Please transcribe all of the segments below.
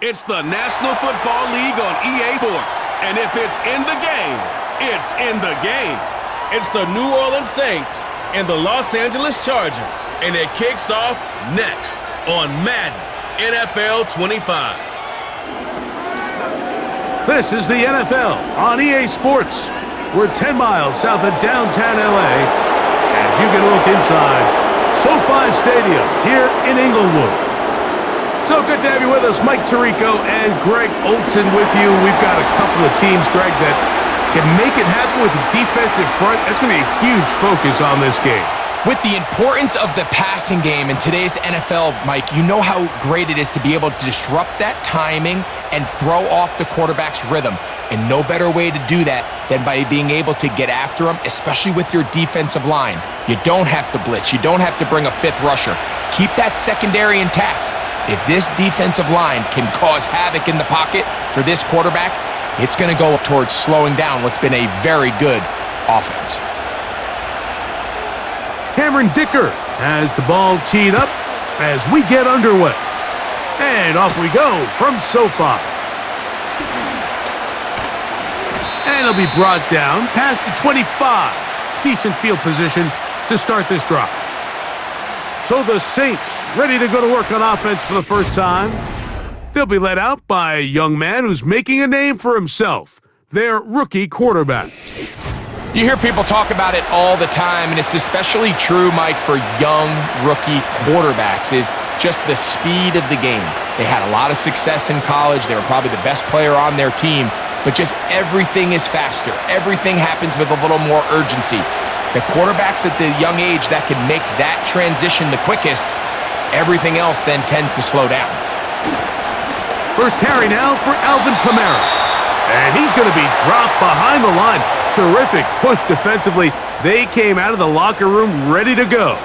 It's the National Football League on EA Sports. And if it's in the game, it's in the game. It's the New Orleans Saints and the Los Angeles Chargers. And it kicks off next on Madden NFL 25. This is the NFL on EA Sports. We're 10 miles south of downtown LA as you can look inside SoFi Stadium here in Inglewood. So good to have you with us. Mike Tirico and Greg Olson with you. We've got a couple of teams, Greg, that can make it happen with the defensive front. That's going to be a huge focus on this game. With the importance of the passing game in today's NFL, Mike, you know how great it is to be able to disrupt that timing and throw off the quarterback's rhythm. And no better way to do that than by being able to get after him, especially with your defensive line. You don't have to blitz. You don't have to bring a fifth rusher. Keep that secondary intact. If this defensive line can cause havoc in the pocket for this quarterback, it's going to go towards slowing down what's been a very good offense. Cameron Dicker has the ball teed up as we get underway. And off we go from SoFi. And it'll be brought down past the 25. Decent field position to start this drive. So the Saints ready to go to work on offense for the first time. They'll be led out by a young man who's making a name for himself, their rookie quarterback. You hear people talk about it all the time, and it's especially true, Mike, for young rookie quarterbacks, is just the speed of the game. They had a lot of success in college. They were probably the best player on their team, but just everything is faster. Everything happens with a little more urgency. The quarterbacks at the young age that can make that transition the quickest, everything else then tends to slow down. First carry now for Alvin Kamara. And he's going to be dropped behind the line. Terrific push defensively. They came out of the locker room ready to go.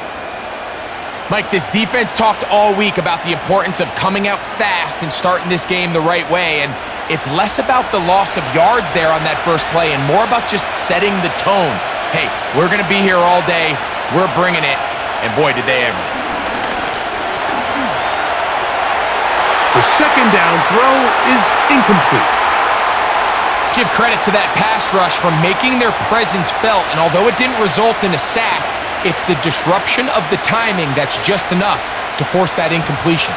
Mike, this defense talked all week about the importance of coming out fast and starting this game the right way. And it's less about the loss of yards there on that first play and more about just setting the tone. Hey, we're going to be here all day. We're bringing it. And boy, did they ever. The second down throw is incomplete. Let's give credit to that pass rush for making their presence felt. And although it didn't result in a sack, it's the disruption of the timing that's just enough to force that incompletion.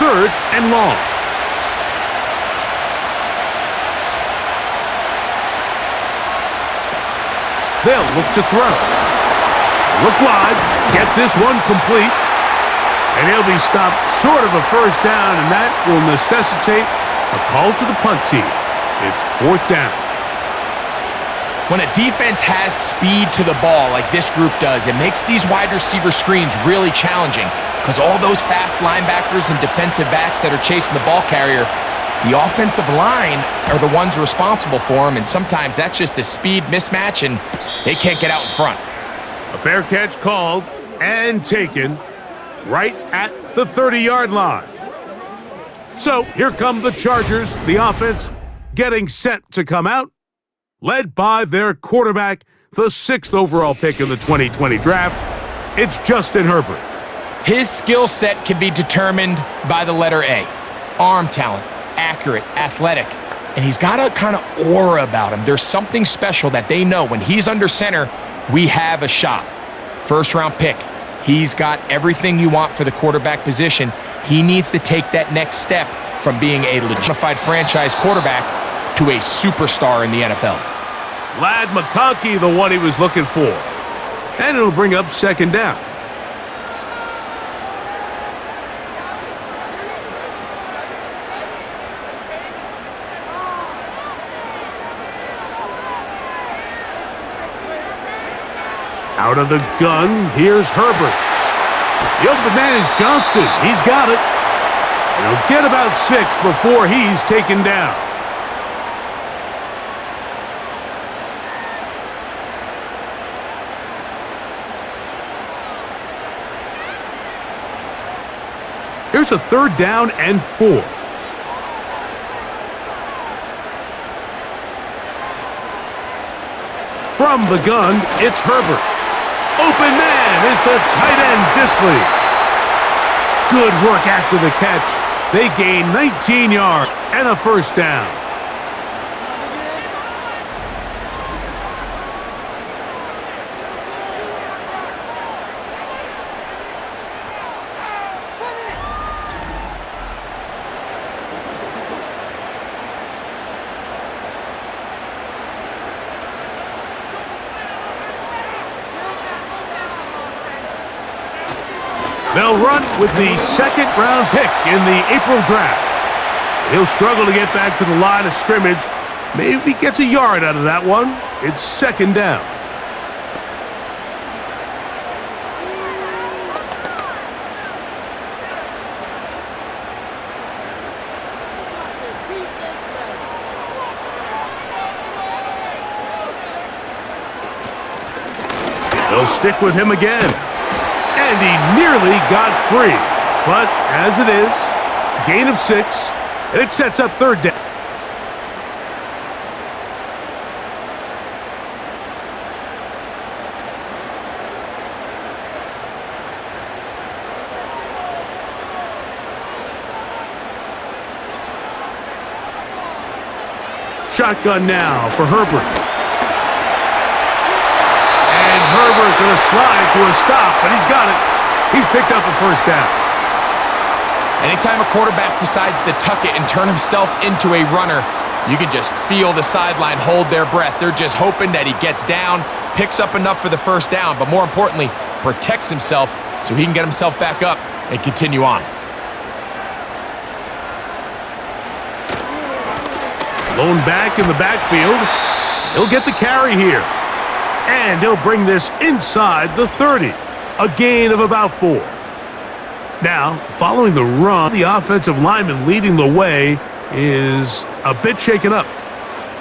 Third and long. They'll look to throw. Look wide. Get this one complete. And he'll be stopped short of a first down, and that will necessitate a call to the punt team. It's fourth down. When a defense has speed to the ball like this group does, it makes these wide receiver screens really challenging because all those fast linebackers and defensive backs that are chasing the ball carrier, the offensive line are the ones responsible for them, and sometimes that's just a speed mismatch, and they can't get out in front. A fair catch called and taken right at the 30-yard line. So here come the Chargers, the offense getting set to come out, led by their quarterback, the 6th overall pick in the 2020 draft. It's Justin Herbert. His skill set can be determined by the letter A. Arm talent, accurate, athletic, and he's got a kind of aura about him. There's something special that they know when he's under center, we have a shot. First-round pick. He's got everything you want for the quarterback position. He needs to take that next step from being a legitimate franchise quarterback to a superstar in the NFL. Ladd McConkey, the one he was looking for. And it'll bring up second down. Out of the gun, here's Herbert. The open man is Johnston. He's got it. And he'll get about 6 before he's taken down. Here's a third down and 4. From the gun, it's Herbert. Open man is the tight end, Disley. Good work after the catch. They gain 19 yards and a first down. They'll run with the second-round pick in the April draft. He'll struggle to get back to the line of scrimmage. Maybe gets a yard out of that one. It's second down. They'll stick with him again. And he nearly got free. But as it is, gain of 6, and it sets up third down. Shotgun now for Herbert. Herbert going to slide to a stop, but he's got it. He's picked up a first down. Anytime a quarterback decides to tuck it and turn himself into a runner, you can just feel the sideline hold their breath. They're just hoping that he gets down, picks up enough for the first down, but more importantly, protects himself so he can get himself back up and continue on. Lone back in the backfield. He'll get the carry here. And he'll bring this inside the 30. A gain of about 4. Now, following the run, the offensive lineman leading the way is a bit shaken up.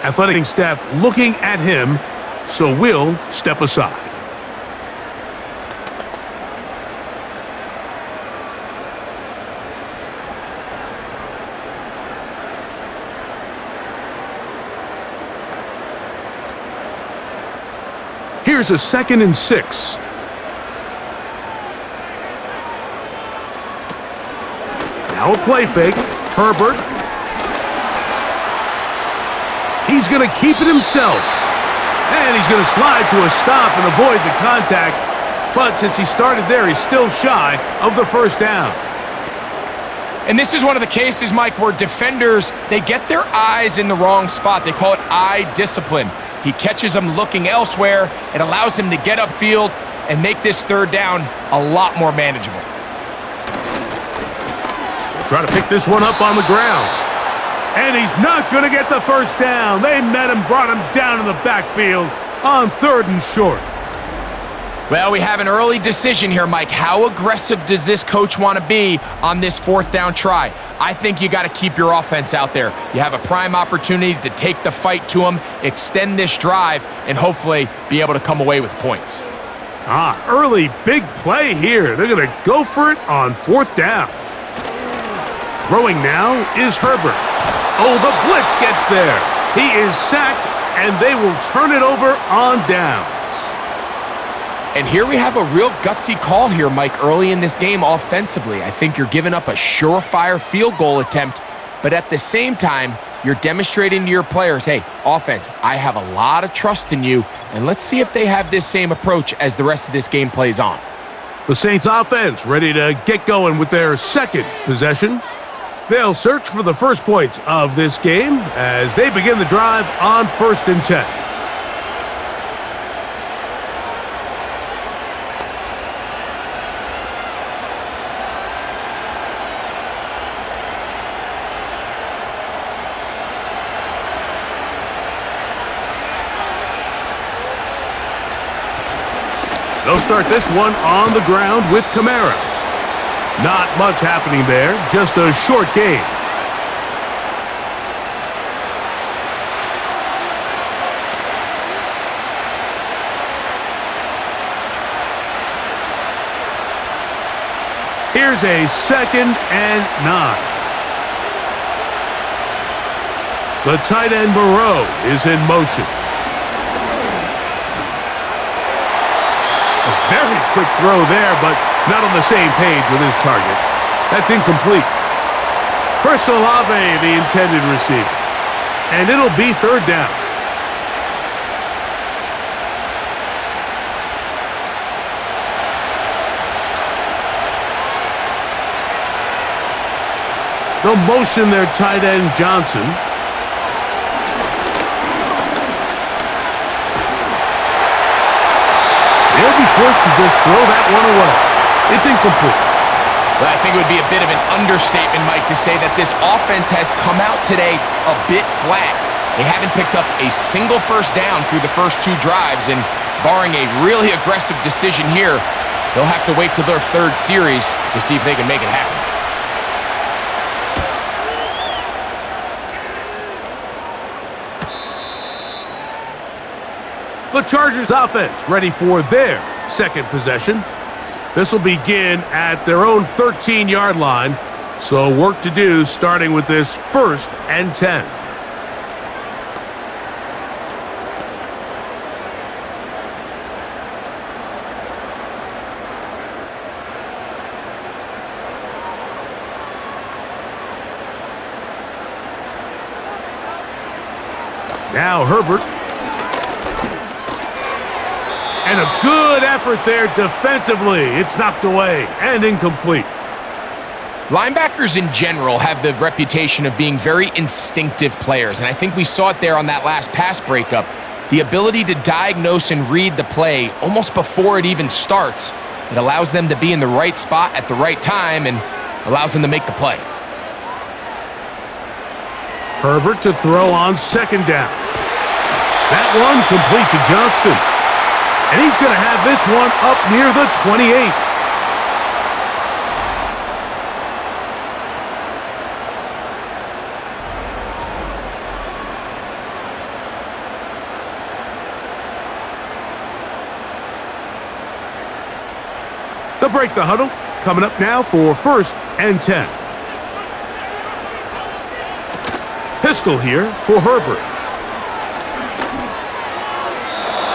Athletic staff looking at him, so we'll step aside. Here's a 2nd and 6. Now a play fake. Herbert. He's going to keep it himself. And he's going to slide to a stop and avoid the contact. But since he started there, he's still shy of the first down. And this is one of the cases, Mike, where defenders, they get their eyes in the wrong spot. They call it eye discipline. He catches him looking elsewhere. It allows him to get upfield and make this third down a lot more manageable. Try to pick this one up on the ground. And he's not going to get the first down. They met him, brought him down in the backfield on 3rd and short. Well, we have an early decision here, Mike. How aggressive does this coach want to be on this 4th down try? I think you got to keep your offense out there. You have a prime opportunity to take the fight to them, extend this drive, and hopefully be able to come away with points. Early big play here. They're going to go for it on 4th down. Throwing now is Herbert. Oh, the blitz gets there. He is sacked, and they will turn it over on downs. And here we have a real gutsy call here, Mike, early in this game offensively. I think you're giving up a surefire field goal attempt, but at the same time, you're demonstrating to your players, hey, offense, I have a lot of trust in you, and let's see if they have this same approach as the rest of this game plays on. The Saints offense ready to get going with their 2nd possession. They'll search for the first points of this game as they begin the drive on 1st and 10. They'll start this one on the ground with Kamara. Not much happening there, just a short gain. Here's a 2nd and 9. The tight end Moreau is in motion. A very quick throw there, but not on the same page with his target. That's incomplete. Chris Olave, the intended receiver. And it'll be third down. They'll motion their tight end, Johnson. They'll be forced to just throw that one away. It's incomplete. Well, I think it would be a bit of an understatement, Mike, to say that this offense has come out today a bit flat. They haven't picked up a single first down through the first two drives, and barring a really aggressive decision here, they'll have to wait till their third series to see if they can make it happen. The Chargers offense ready for their second possession. This will begin at their own 13-yard line, so work to do starting with this 1st and 10. Now Herbert. And a good effort there defensively. It's knocked away and incomplete. Linebackers in general have the reputation of being very instinctive players, and I think we saw it there on that last pass breakup. The ability to diagnose and read the play almost before it even starts. It allows them to be in the right spot at the right time and allows them to make the play. Herbert to throw on second down. That one complete to Johnston. And he's going to have this one up near the 28. They'll break the huddle. Coming up now for 1st and 10. Pistol here for Herbert.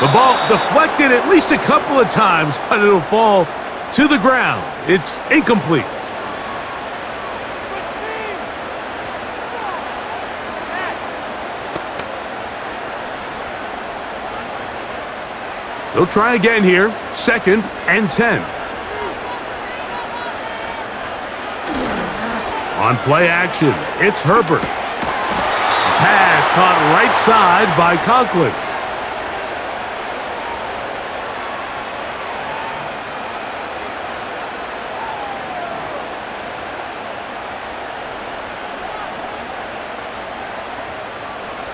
The ball deflected at least a couple of times, but it'll fall to the ground. It's incomplete. They'll try again here. 2nd and 10. On play action, it's Herbert. A pass caught right side by Conklin.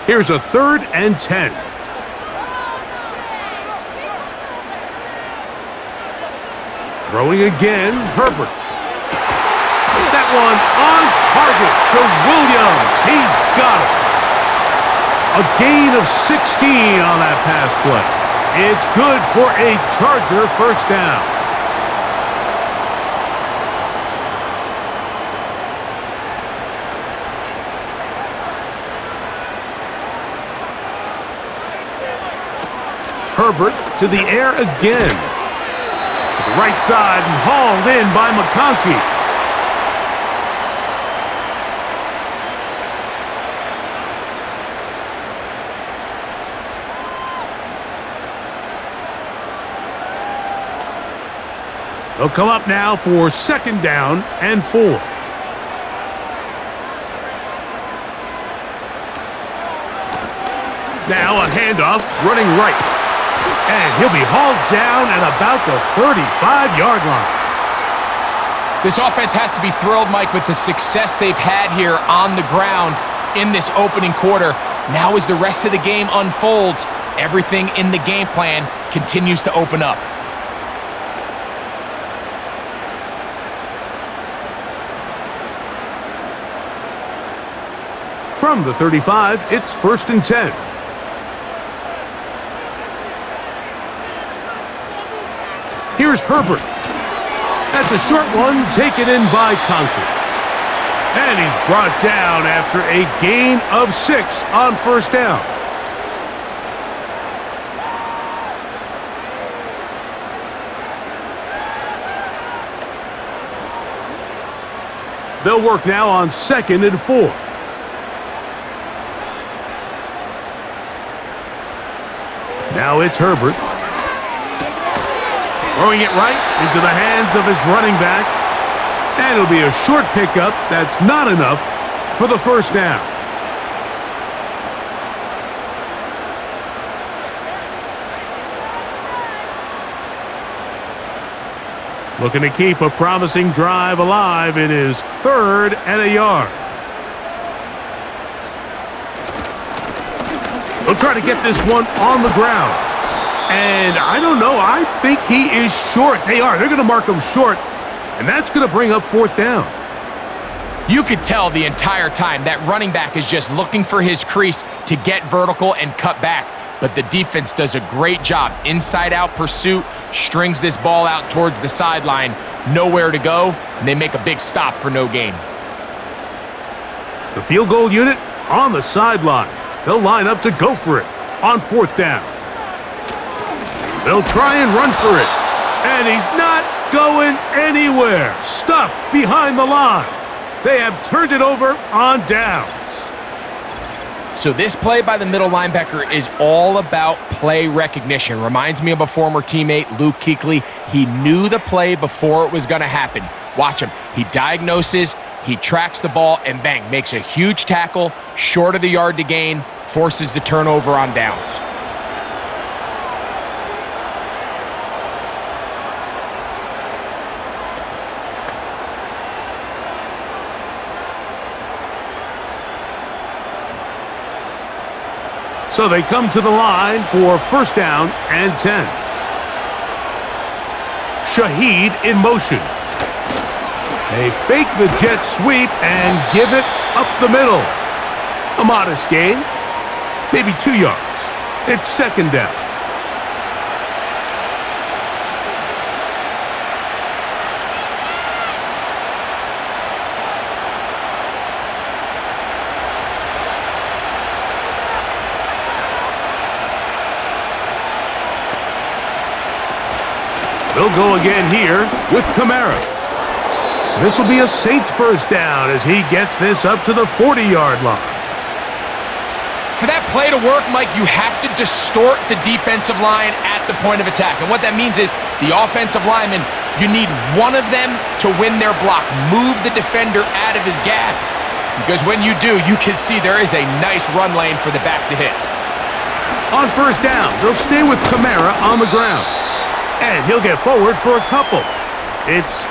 Here's a 3rd and 10. Throwing again, Herbert. That one on target to Williams. He's got it. A gain of 16 on that pass play. It's good for a Charger first down. Herbert to the air again. To the right side and hauled in by McConkey. They'll come up now for 2nd down and 4. Now a handoff running right. And he'll be hauled down at about the 35-yard line. This offense has to be thrilled, Mike, with the success they've had here on the ground in this opening quarter. Now as the rest of the game unfolds, everything in the game plan continues to open up. From the 35, it's 1st and 10. Here's Herbert. That's a short one taken in by Conklin. And he's brought down after a gain of 6 on 1st down. They'll work now on 2nd and 4. Now it's Herbert. Throwing it right into the hands of his running back. And it'll be a short pickup that's not enough for the first down. Looking to keep a promising drive alive. It is 3rd and a yard. They'll try to get this one on the ground. And I don't know. I think he is short. They are. They're going to mark him short. And that's going to bring up 4th down. You could tell the entire time that running back is just looking for his crease to get vertical and cut back. But the defense does a great job. Inside-out pursuit, strings this ball out towards the sideline. Nowhere to go, and they make a big stop for no gain. The field goal unit on the sideline. They'll line up to go for it on 4th down. They'll try and run for it. And he's not going anywhere. Stuffed behind the line. They have turned it over on downs. So this play by the middle linebacker is all about play recognition. Reminds me of a former teammate, Luke Kuechly. He knew the play before it was going to happen. Watch him. He diagnoses, he tracks the ball, and bang, makes a huge tackle, short of the yard to gain, forces the turnover on downs. So they come to the line for 1st down and 10. Shaheed in motion. They fake the jet sweep and give it up the middle. A modest gain, maybe 2 yards. It's 2nd down. They'll go again here with Kamara. This will be a Saints 1st down as he gets this up to the 40-yard line. For that play to work, Mike, you have to distort the defensive line at the point of attack. And what that means is the offensive lineman, you need one of them to win their block. Move the defender out of his gap. Because when you do, you can see there is a nice run lane for the back to hit. On 1st down, they'll stay with Kamara on the ground. And he'll get forward for a couple. It's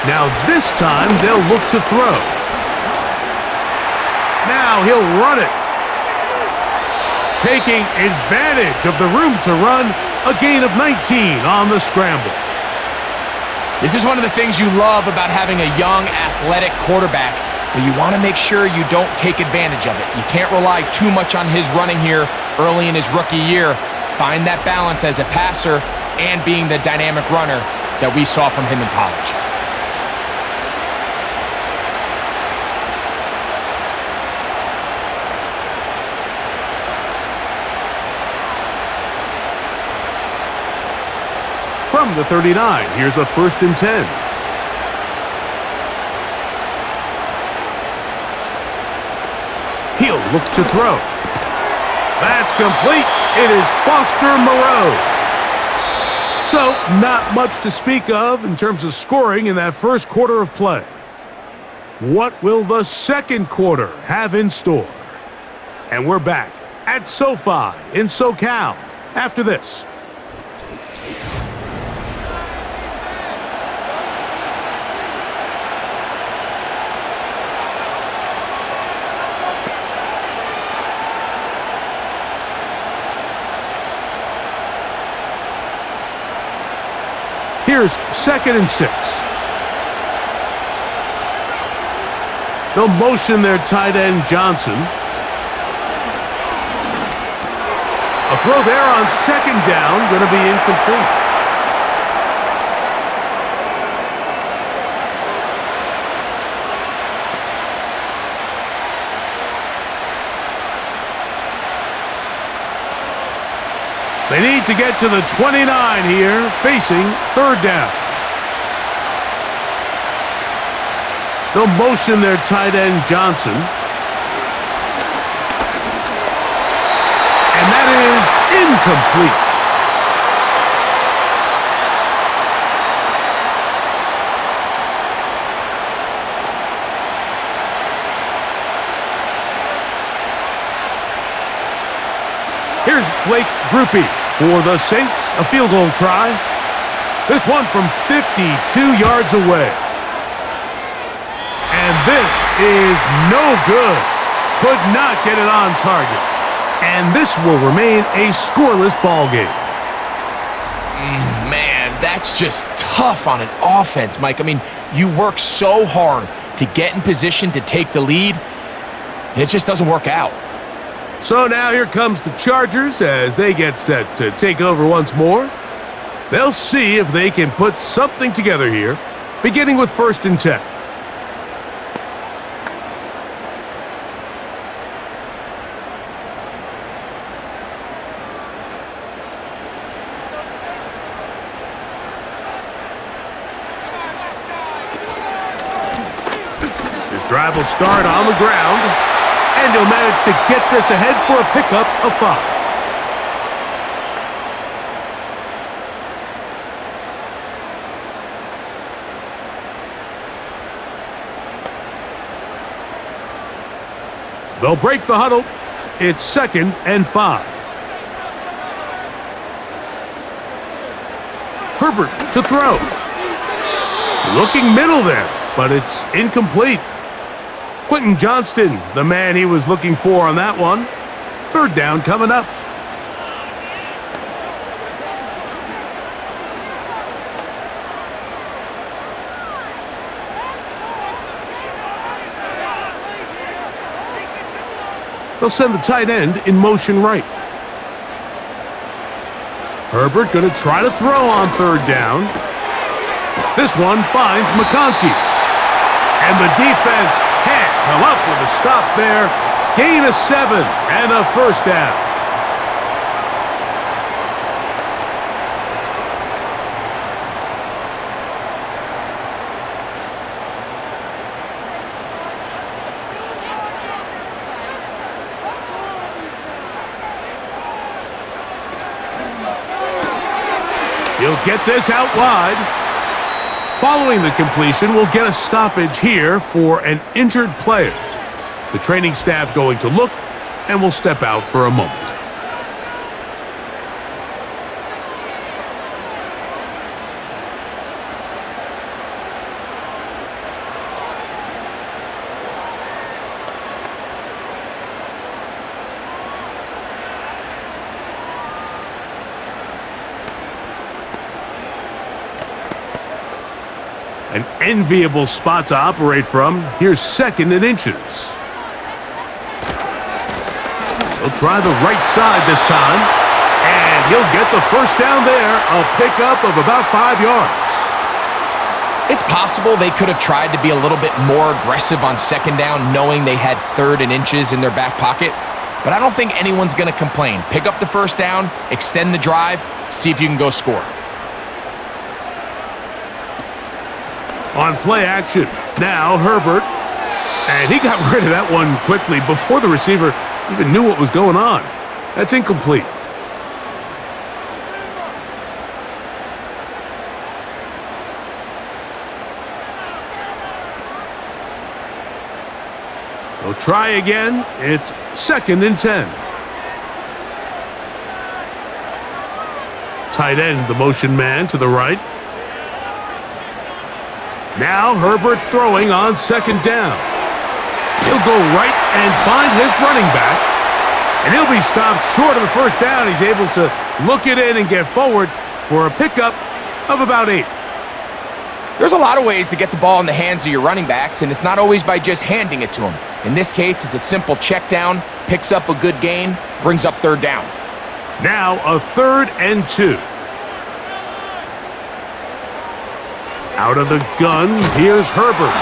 now this time they'll look to throw. Now he'll run it. Taking advantage of the room to run, a gain of 19 on the scramble. This is one of the things you love about having a young, athletic quarterback, but you want to make sure you don't take advantage of it. You can't rely too much on his running here early in his rookie year. Find that balance as a passer and being the dynamic runner that we saw from him in college. From the 39, here's a 1st and 10. He'll look to throw. That's complete. It is Foster Moreau. So, not much to speak of in terms of scoring in that 1st quarter of play. What will the 2nd quarter have in store? And we're back at SoFi in SoCal after this. Here's 2nd and 6. They'll motion their tight end, Johnson. A throw there on 2nd down, going to be incomplete. They need to get to the 29 here, facing third down. They'll motion their tight end, Johnson. And that is incomplete. Here's Blake Grupe for the Saints, a field goal try. This one from 52 yards away. And this is no good. Could not get it on target. And this will remain a scoreless ball game. Man, that's just tough on an offense, Mike. I mean, you work so hard to get in position to take the lead, and it just doesn't work out. So now here comes the Chargers as they get set to take over once more. They'll see if they can put something together here, beginning with 1st and 10. This drive will start on the ground. And he'll manage to get this ahead for a pickup of 5. They'll break the huddle. It's 2nd and 5. Herbert to throw. Looking middle there, but it's incomplete. Quentin Johnston, the man he was looking for on that one. 3rd down coming up. They'll send the tight end in motion right. Herbert going to try to throw on 3rd down. This one finds McConkey. And the defense can't come up with a stop there. Gain of 7 and a 1st down. He'll get this out wide. Following the completion, we'll get a stoppage here for an injured player. The training staff going to look, and will step out for a moment. An enviable spot to operate from. Here's 2nd and inches. He'll try the right side this time. And he'll get the 1st down there. A pickup of about 5 yards. It's possible they could have tried to be a little bit more aggressive on 2nd down, knowing they had 3rd and inches in their back pocket. But I don't think anyone's going to complain. Pick up the 1st down, extend the drive, see if you can go score. On play action, now Herbert. And he got rid of that one quickly before the receiver even knew what was going on. That's incomplete. They'll try again. It's 2nd and 10. Tight end, the motion man to the right. Now Herbert throwing on 2nd down. He'll go right and find his running back. And he'll be stopped short of the 1st down. He's able to look it in and get forward for a pickup of about 8. There's a lot of ways to get the ball in the hands of your running backs, and it's not always by just handing it to them. In this case, it's a simple check down, picks up a good gain, brings up 3rd down. Now a 3rd and 2. Out of the gun, here's Herbert.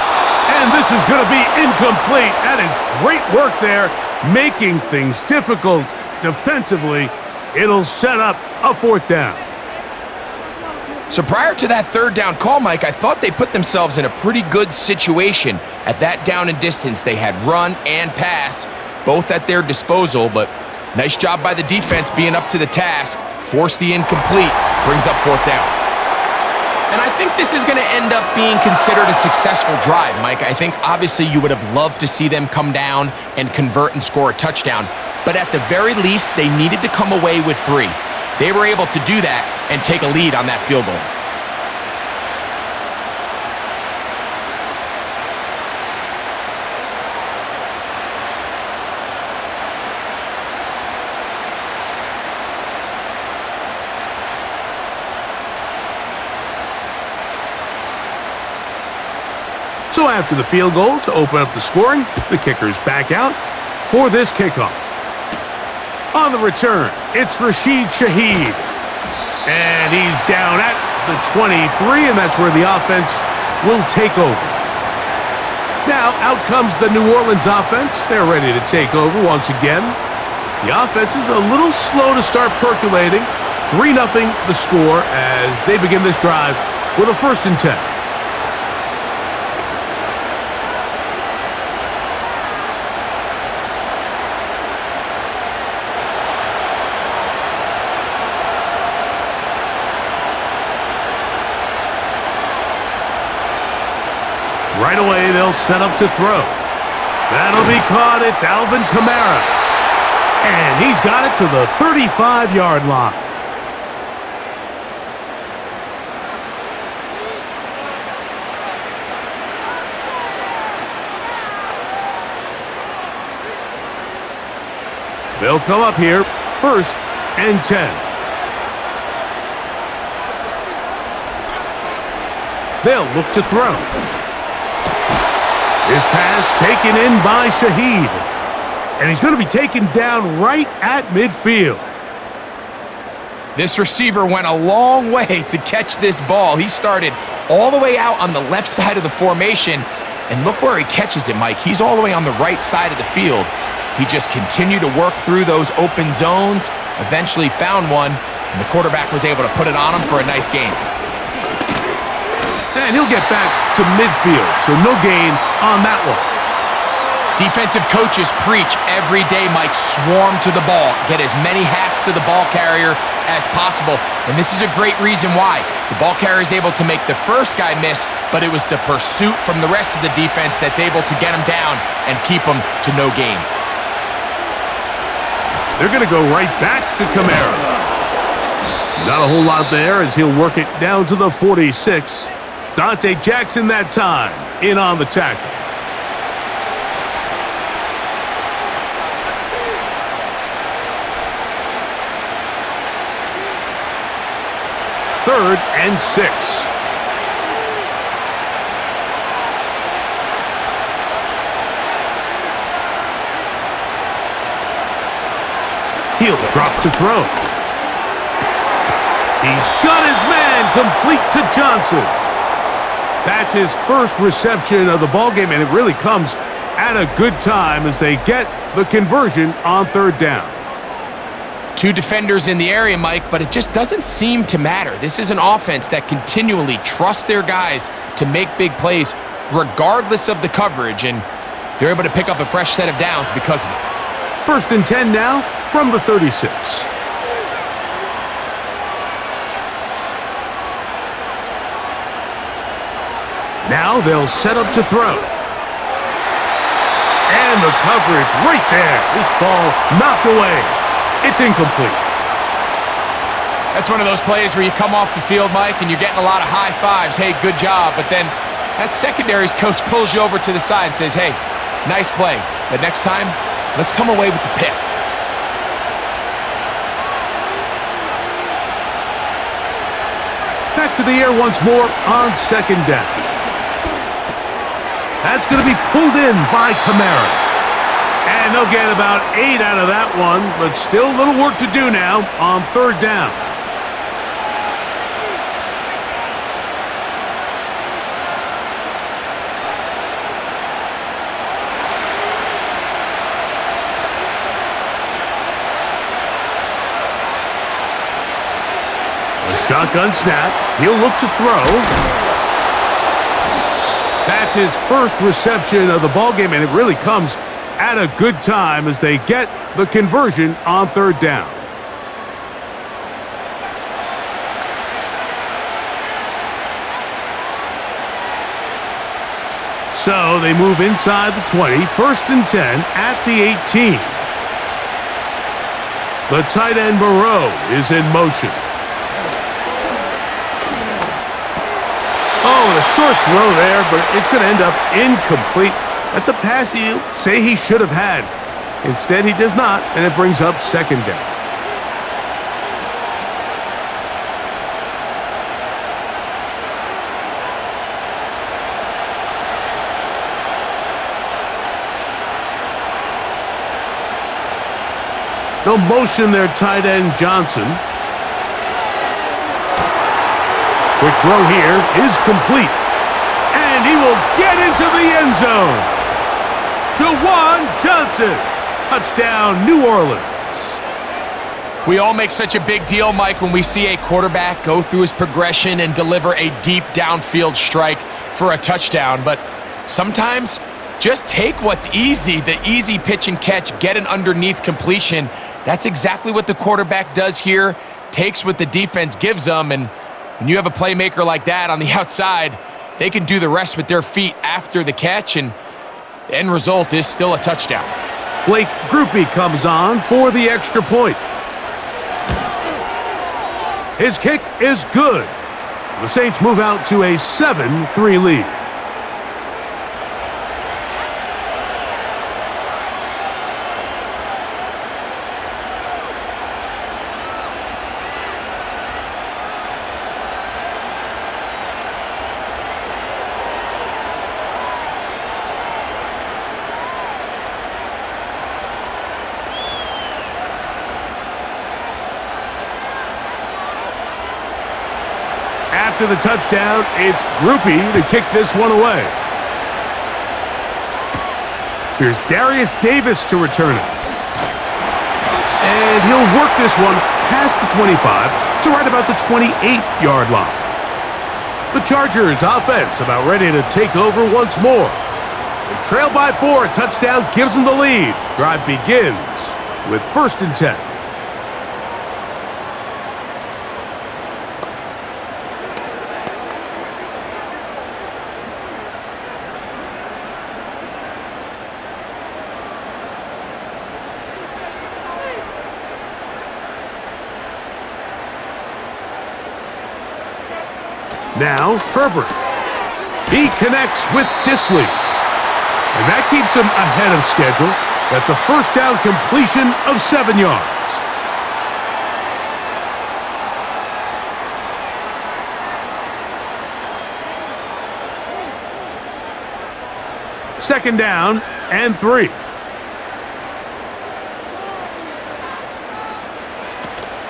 And this is going to be incomplete. That is great work there, making things difficult defensively. It'll set up a 4th down. So prior to that 3rd down call, Mike, I thought they put themselves in a pretty good situation at that down and distance. They had run and pass, both at their disposal, but nice job by the defense being up to the task. Forced the incomplete, brings up 4th down. And I think this is going to end up being considered a successful drive, Mike. I think obviously you would have loved to see them come down and convert and score a touchdown, but at the very least, they needed to come away with 3. They were able to do that and take a lead on that field goal. So after the field goal to open up the scoring, the kicker's back out for this kickoff. On the return, it's Rashid Shaheed. And he's down at the 23, and that's where the offense will take over. Now, out comes the New Orleans offense. They're ready to take over once again. The offense is a little slow to start percolating. 3-0 the score as they begin this drive with a 1st and 10. Right away, they'll set up to throw. That'll be caught. It's Alvin Kamara. And he's got it to the 35-yard line. They'll come up here, 1st and 10. They'll look to throw. His pass taken in by Shaheed. And he's going to be taken down right at midfield. This receiver went a long way to catch this ball. He started all the way out on the left side of the formation. And look where he catches it, Mike. He's all the way on the right side of the field. He just continued to work through those open zones, eventually found one, and the quarterback was able to put it on him for a nice gain. And he'll get back to midfield, so no gain on that one. Defensive coaches preach every day, Mike, swarm to the ball. Get as many hacks to the ball carrier as possible. And this is a great reason why. The ball carrier is able to make the first guy miss, but it was the pursuit from the rest of the defense that's able to get him down and keep him to no gain. They're going to go right back to Kamara. Not a whole lot there as he'll work it down to the 46. Dante Jackson that time in on the tackle. Third and 6. He'll drop to throw. He's got his man complete to Johnson. That's his first reception of the ballgame, and it really comes at a good time as they get the conversion on 3rd down. 2 defenders in the area, Mike, but it just doesn't seem to matter. This is an offense that continually trusts their guys to make big plays regardless of the coverage, and they're able to pick up a fresh set of downs because of it. 1st and 10 now from the 36. Now they'll set up to throw. And the coverage right there. This ball knocked away. It's incomplete. That's one of those plays where you come off the field, Mike, and you're getting a lot of high fives. Hey, good job. But then that secondary's coach pulls you over to the side and says, hey, nice play. But next time, let's come away with the pick. Back to the air once more on 2nd down. That's going to be pulled in by Kamara. And they'll get about 8 out of that one, but still a little work to do now on 3rd down. Shotgun snap. He'll look to throw. That's his first reception of the ballgame, and it really comes at a good time as they get the conversion on third down. So they move inside the 20, 1st and 10 at the 18. The tight end Moreau is in motion. Oh, and a short throw there, but it's going to end up incomplete. That's a pass you say he should have had. Instead, he does not, and it brings up 2nd down. They'll motion their tight end Johnson. Quick throw here is complete. And he will get into the end zone. Juwan Johnson. Touchdown, New Orleans. We all make such a big deal, Mike, when we see a quarterback go through his progression and deliver a deep downfield strike for a touchdown. But sometimes just take what's easy, the easy pitch and catch, get an underneath completion. That's exactly what the quarterback does here, takes what the defense gives them, and when you have a playmaker like that on the outside, they can do the rest with their feet after the catch, and the end result is still a touchdown. Blake Grupe comes on for the extra point. His kick is good. The Saints move out to a 7-3 lead. After the touchdown, it's Grupe to kick this one away. Here's Darius Davis to return it. And he'll work this one past the 25 to right about the 28-yard line. The Chargers offense about ready to take over once more. They trail by 4, a touchdown gives them the lead. Drive begins with 1st and 10. Now, Herbert. He connects with Disley. And that keeps him ahead of schedule. That's a 1st down completion of 7 yards. Second down and 3.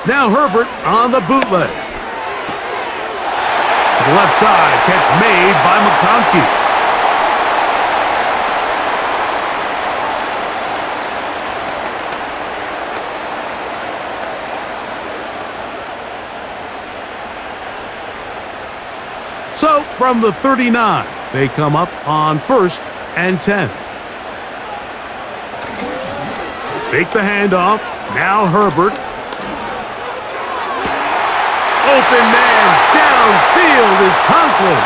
Now Herbert on the bootleg. To the left side, catch made by McConkey. So, from the 39, they come up on 1st and 10. Fake the handoff. Now Herbert. Open man downfield is Conklin.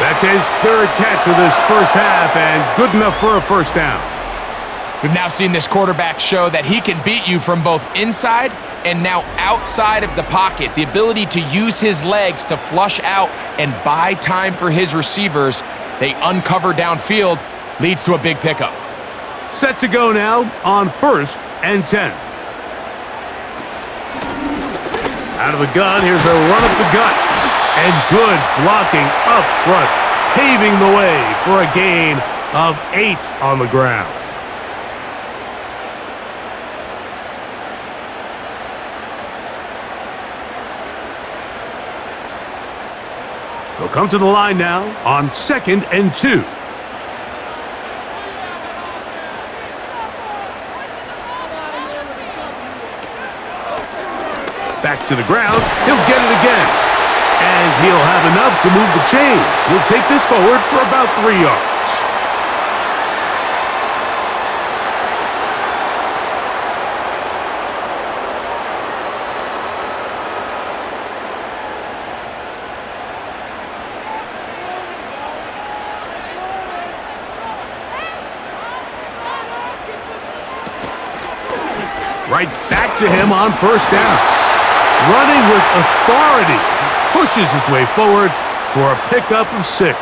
That's his 3rd catch of this first half and good enough for a 1st down. We've now seen this quarterback show that he can beat you from both inside and now outside of the pocket. The ability to use his legs to flush out and buy time for his receivers. They uncover downfield, leads to a big pickup. Set to go now on 1st and 10. Out of the gun, here's a run up the gut. And good blocking up front, paving the way for a gain of 8 on the ground. They'll come to the line now on 2nd and 2. Back to the ground. He'll get it again. And he'll have enough to move the chains. He'll take this forward for about 3 yards. Right back to him on first down. Running with authority. Pushes his way forward for a pickup of 6.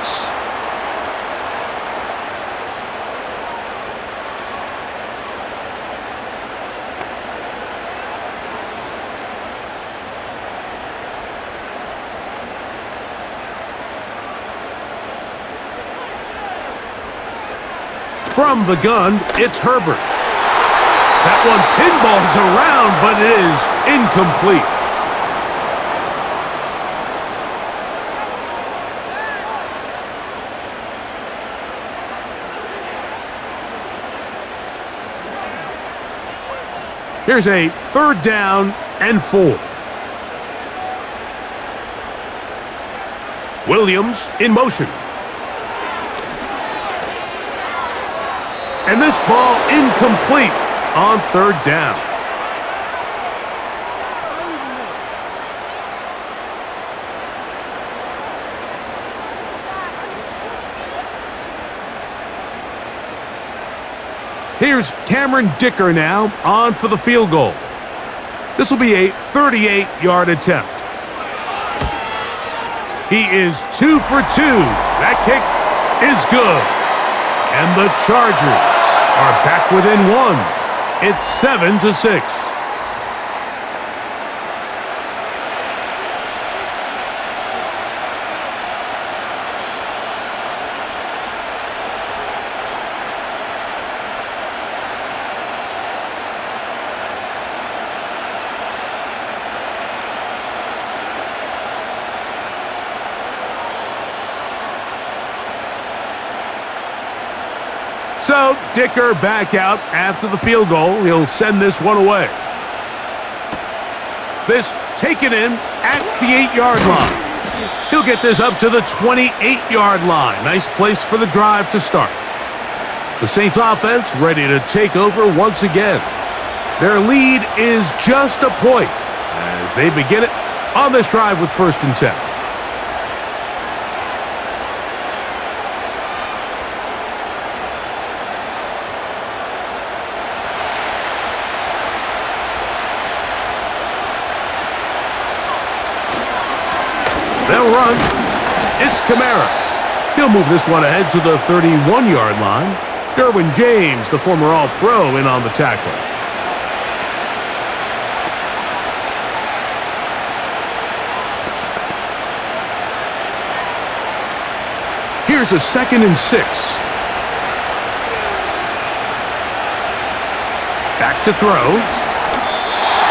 From the gun, it's Herbert. That one pinballs around, but it is incomplete. Here's a 3rd down and 4. Williams in motion. And this ball incomplete on 3rd down. Here's Cameron Dicker now on for the field goal. This will be a 38-yard attempt. He is 2 for 2. That kick is good. And the Chargers are back within 1. It's 7-6. So, Dicker back out after the field goal. He'll send this one away. This taken in at the 8-yard line. He'll get this up to the 28-yard line. Nice place for the drive to start. The Saints offense ready to take over once again. Their lead is just a point as they begin it on this drive with 1st and 10. They'll run. It's Kamara. He'll move this one ahead to the 31-yard line. Derwin James, the former All-Pro, in on the tackle. Here's a 2nd and 6. Back to throw.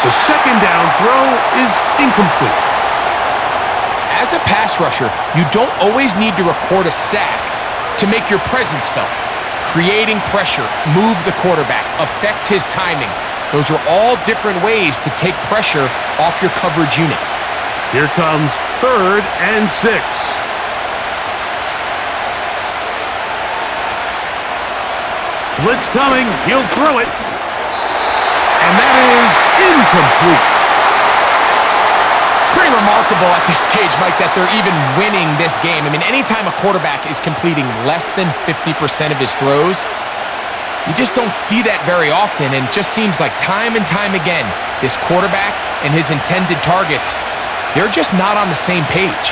The 2nd down throw is incomplete. As a pass rusher, you don't always need to record a sack to make your presence felt. Creating pressure, move the quarterback, affect his timing. Those are all different ways to take pressure off your coverage unit. Here comes 3rd and 6. Blitz coming. He'll throw it. And that is incomplete. Pretty remarkable at this stage, Mike, that they're even winning this game. I mean, anytime a quarterback is completing less than 50% of his throws, you just don't see that very often, and it just seems like time and time again, this quarterback and his intended targets, they're just not on the same page.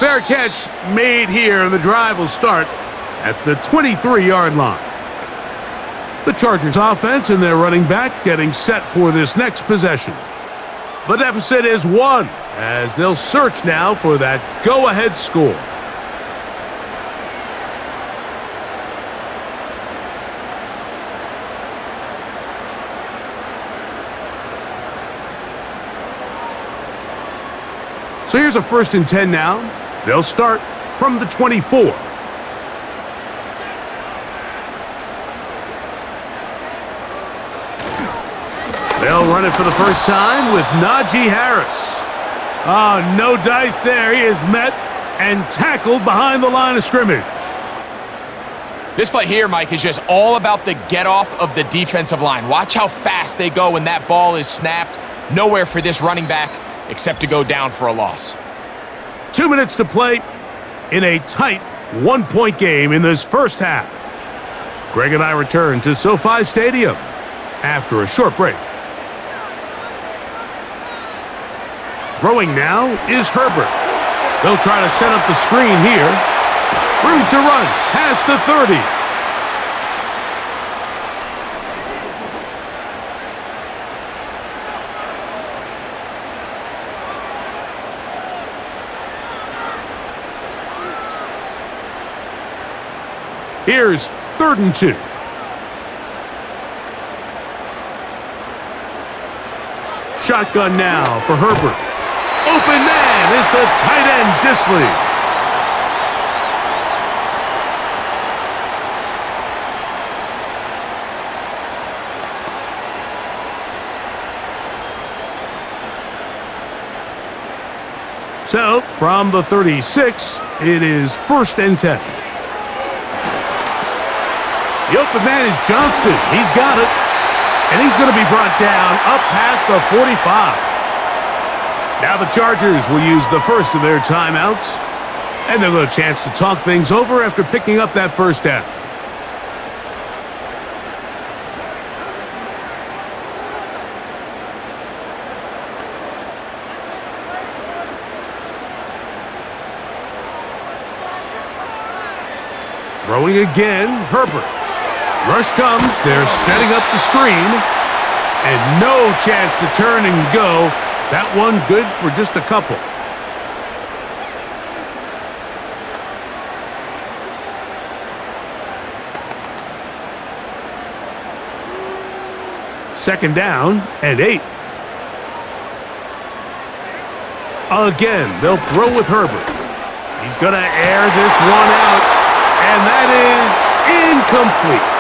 Fair catch made here, and the drive will start at the 23-yard line. The Chargers offense and their running back getting set for this next possession. The deficit is 1 as they'll search now for that go-ahead score. So here's a 1st and 10 now. They'll start from the 24. They'll run it for the first time with Najee Harris. Oh, no dice there. He is met and tackled behind the line of scrimmage. This play here, Mike, is just all about the get-off of the defensive line. Watch how fast they go when that ball is snapped. Nowhere for this running back except to go down for a loss. 2 minutes to play in a tight one-point game in this first half. Greg and I return to SoFi Stadium after a short break. Throwing now is Herbert. They'll try to set up the screen here. Room to run past the 30. Here's 3rd and 2. Shotgun now for Herbert. Open man is the tight end Disley. So, from the 36, it is 1st and 10. The open man is Johnston. He's got it. And he's going to be brought down up past the 45. Now the Chargers will use the first of their timeouts. And they'll get a chance to talk things over after picking up that first down. Throwing again, Herbert. Rush comes, they're setting up the screen, and no chance to turn and go. That one good for just a couple. Second down and 8. Again, they'll throw with Herbert. He's going to air this one out, and that is incomplete.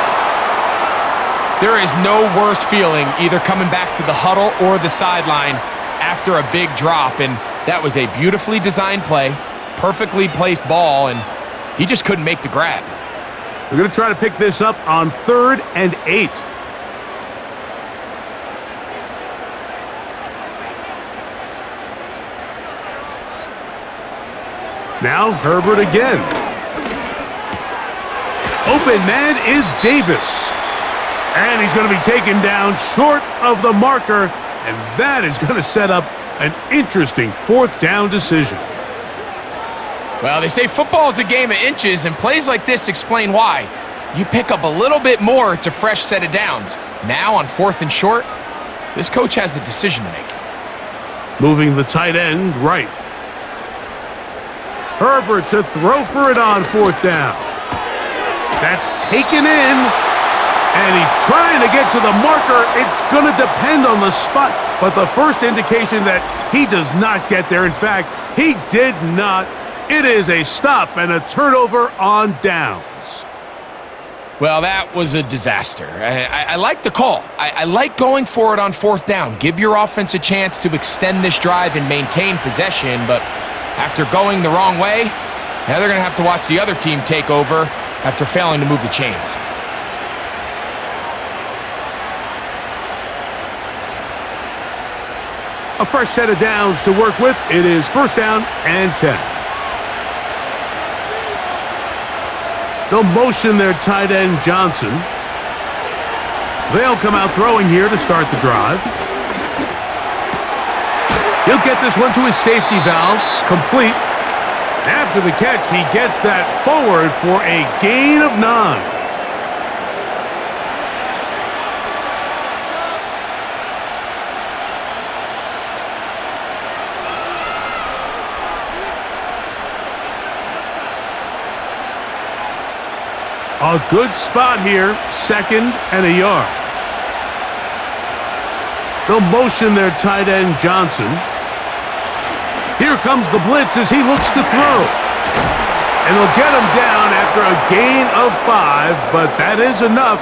There is no worse feeling either coming back to the huddle or the sideline after a big drop, and that was a beautifully designed play, perfectly placed ball, and he just couldn't make the grab. We're going to try to pick this up on 3rd and 8. Now Herbert again. Open man is Davis. And he's going to be taken down short of the marker, and that is going to set up an interesting 4th down decision. Well, they say football is a game of inches, and plays like this explain why. You pick up a little bit more, it's a fresh set of downs. Now on 4th and short, this coach has a decision to make. Moving the tight end right. Herbert to throw for it on 4th down. That's taken in, and he's trying to get to the marker. It's going to depend on the spot, but the first indication that he does not get there. In fact, he did not. It is a stop and a turnover on downs. Well, that was a disaster. I like the call. I like going for it on 4th down. Give your offense a chance to extend this drive and maintain possession, but after going the wrong way, now they're going to have to watch the other team take over after failing to move the chains. A fresh set of downs to work with. It is 1st down and 10. They'll motion their tight end Johnson. They'll come out throwing here to start the drive. He'll get this one to his safety valve, complete. After the catch, he gets that forward for a gain of 9. A good spot here, 2nd and a yard. They'll motion their tight end Johnson. Here comes the blitz as he looks to throw. And they'll get him down after a gain of 5, but that is enough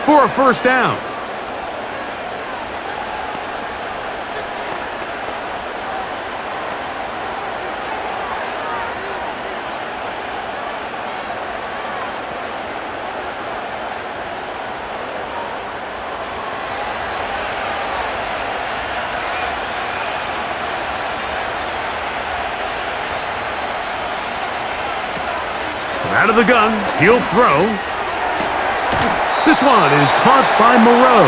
for a 1st down. Out of the gun, he'll throw. This one is caught by Moreau.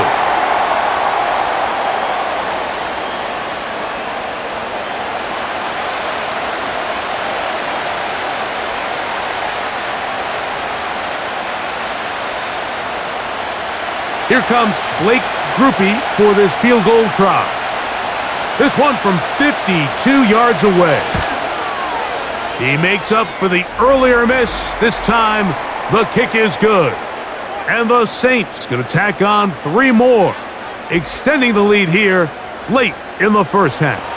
Here comes Blake Groupie for this field goal try. This one from 52 yards away. He makes up for the earlier miss. This time, the kick is good. And the Saints going to tack on 3 more, extending the lead here late in the first half.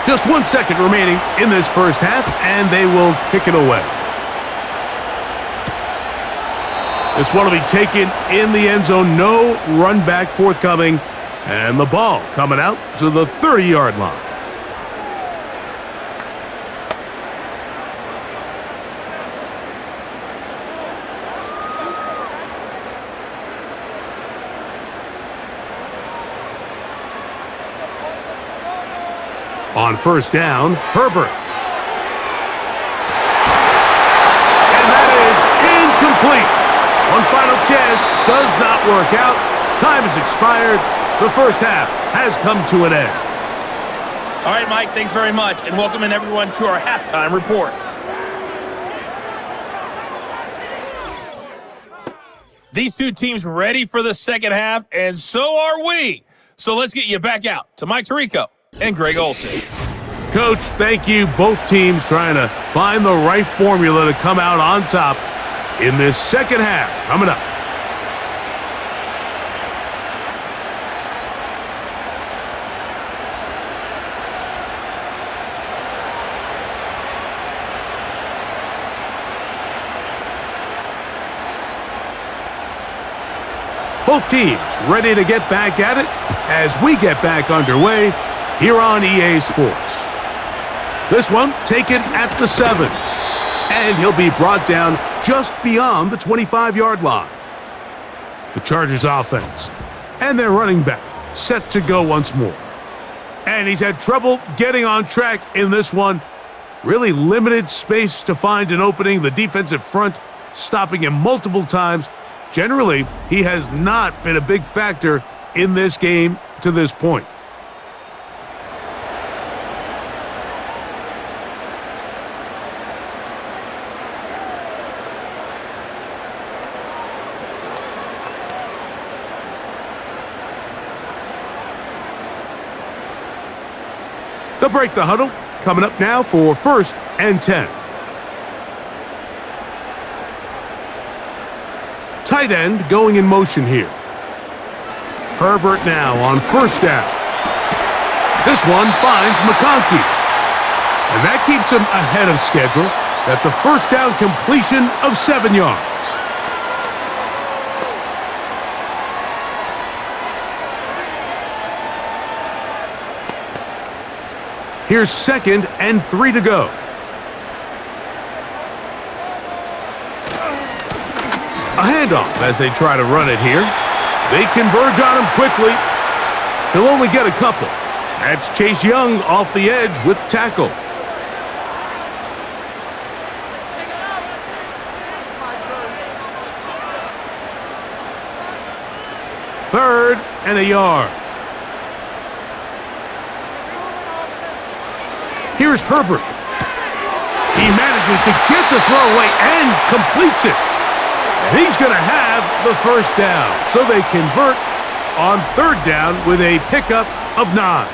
Just 1 second remaining in this first half, and they will kick it away. This one will be taken in the end zone. No run back forthcoming, and the ball coming out to the 30-yard line. On first down, Herbert. And that is incomplete. One final chance does not work out. Time has expired. The first half has come to an end. All right, Mike, thanks very much, and welcoming everyone to our halftime report. These two teams ready for the second half, and so are we. So let's get you back out to Mike Tirico and Greg Olsen. Coach, thank you. Both teams trying to find the right formula to come out on top in this second half. Coming up. Both teams ready to get back at it as we get back underway here on EA Sports. This one taken at the 7, and he'll be brought down just beyond the 25-yard line. The Chargers offense and their running back set to go once more. And he's had trouble getting on track in this one. Really limited space to find an opening. The defensive front stopping him multiple times. Generally, he has not been a big factor in this game to this point. They'll break the huddle. Coming up now for 1st and 10. Tight end going in motion here. Herbert now on first down. This one finds McConkey. And that keeps him ahead of schedule. That's a first down completion of 7 yards. Here's 2nd and 3 to go. A handoff as they try to run it here. They converge on him quickly. He'll only get a couple. That's Chase Young off the edge with the tackle. Third and a yard. Here's Herbert. He manages to get the throw away and completes it. And he's going to have the first down. So they convert on 3rd down with a pickup of 9.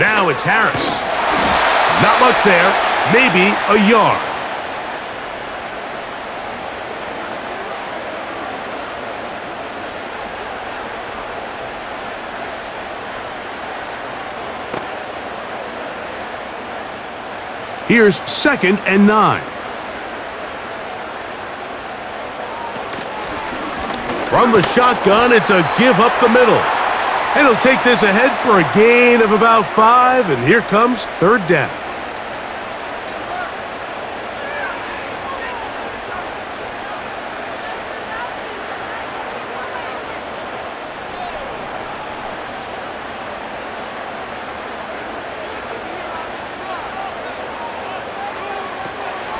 Now it's Harris. Not much there, maybe a yard. Here's 2nd and 9. From the shotgun, it's a give up the middle. And he'll take this ahead for a gain of about 5, and here comes 3rd down.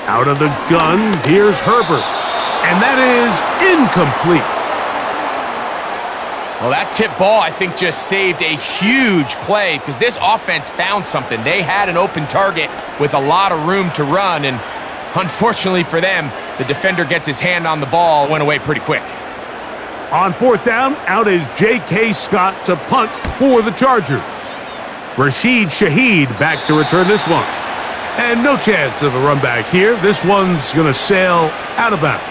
Out of the gun, here's Herbert. And that is incomplete. Well, that tip ball, I think, just saved a huge play because this offense found something. They had an open target with a lot of room to run, and unfortunately for them, the defender gets his hand on the ball, went away pretty quick. On 4th down, out is J.K. Scott to punt for the Chargers. Rashid Shaheed back to return this one. And no chance of a run back here. This one's going to sail out of bounds.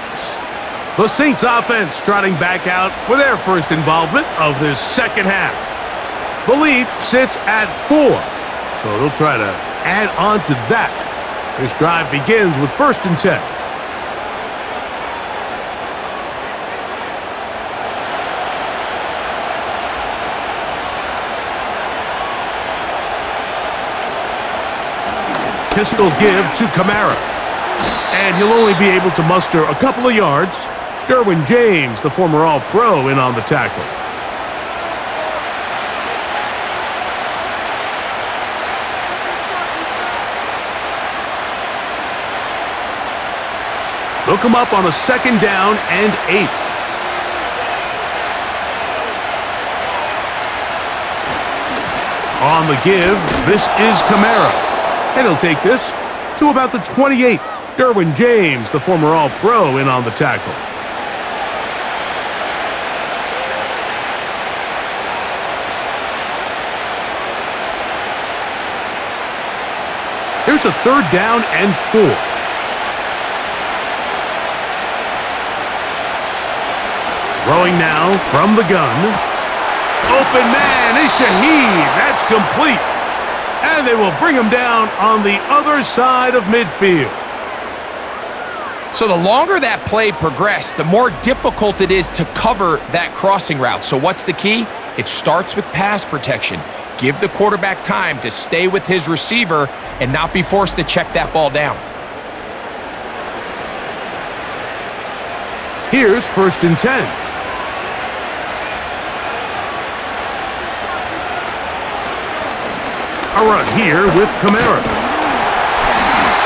The Saints offense trotting back out for their first involvement of this second half. The lead sits at 4, so they'll try to add on to that. This drive begins with 1st and 10. Pistol give to Kamara. And he'll only be able to muster a couple of yards. Derwin James, the former All-Pro, in on the tackle. Look him up on a 2nd down and 8. On the give, this is Kamara. And he'll take this to about the 28. Derwin James, the former All-Pro, in on the tackle. Here's a 3rd down and 4. Throwing now from the gun. Open man is Shaheed. That's complete. And they will bring him down on the other side of midfield. So the longer that play progressed, the more difficult it is to cover that crossing route. So what's the key? It starts with pass protection. Give the quarterback time to stay with his receiver and not be forced to check that ball down. Here's 1st and 10. A run here with Kamara.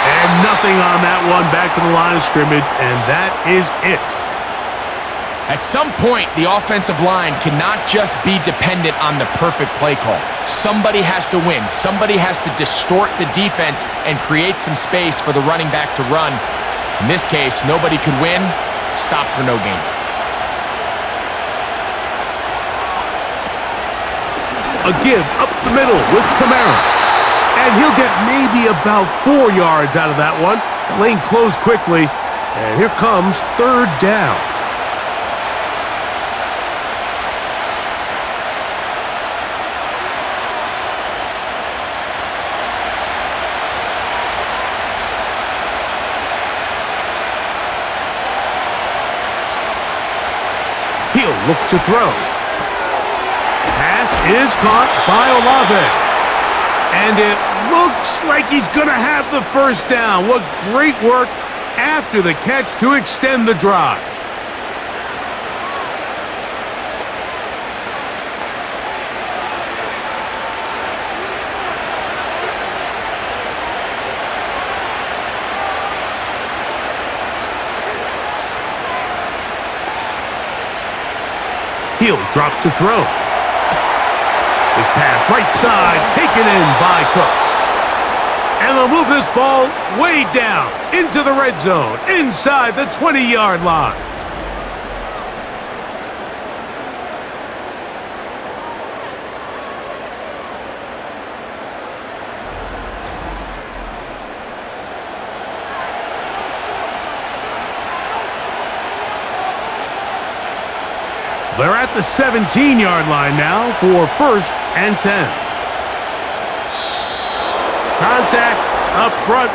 And nothing on that one, back to the line of scrimmage, and that is it. At some point, the offensive line cannot just be dependent on the perfect play call. Somebody has to win. Somebody has to distort the defense and create some space for the running back to run. In this case, nobody could win. Stop for no gain. A give up the middle with Kamara. And he'll get maybe about 4 yards out of that one. The lane closed quickly. And here comes 3rd down. He'll look to throw. Pass is caught by Olave. And it looks like he's going to have the 1st down. What great work after the catch to extend the drive. He'll drop to throw. His pass right side taken in by Cooks. And they'll move this ball way down into the red zone, inside the 20-yard line. They're at the 17-yard line now for 1st and 10. Contact up front.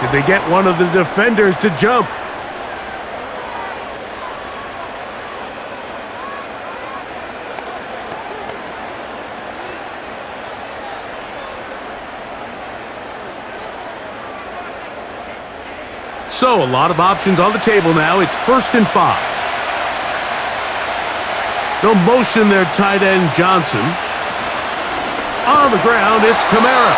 Did they get one of the defenders to jump? So, a lot of options on the table now. It's 1st and 5. They'll motion their tight end, Johnson. On the ground, it's Kamara.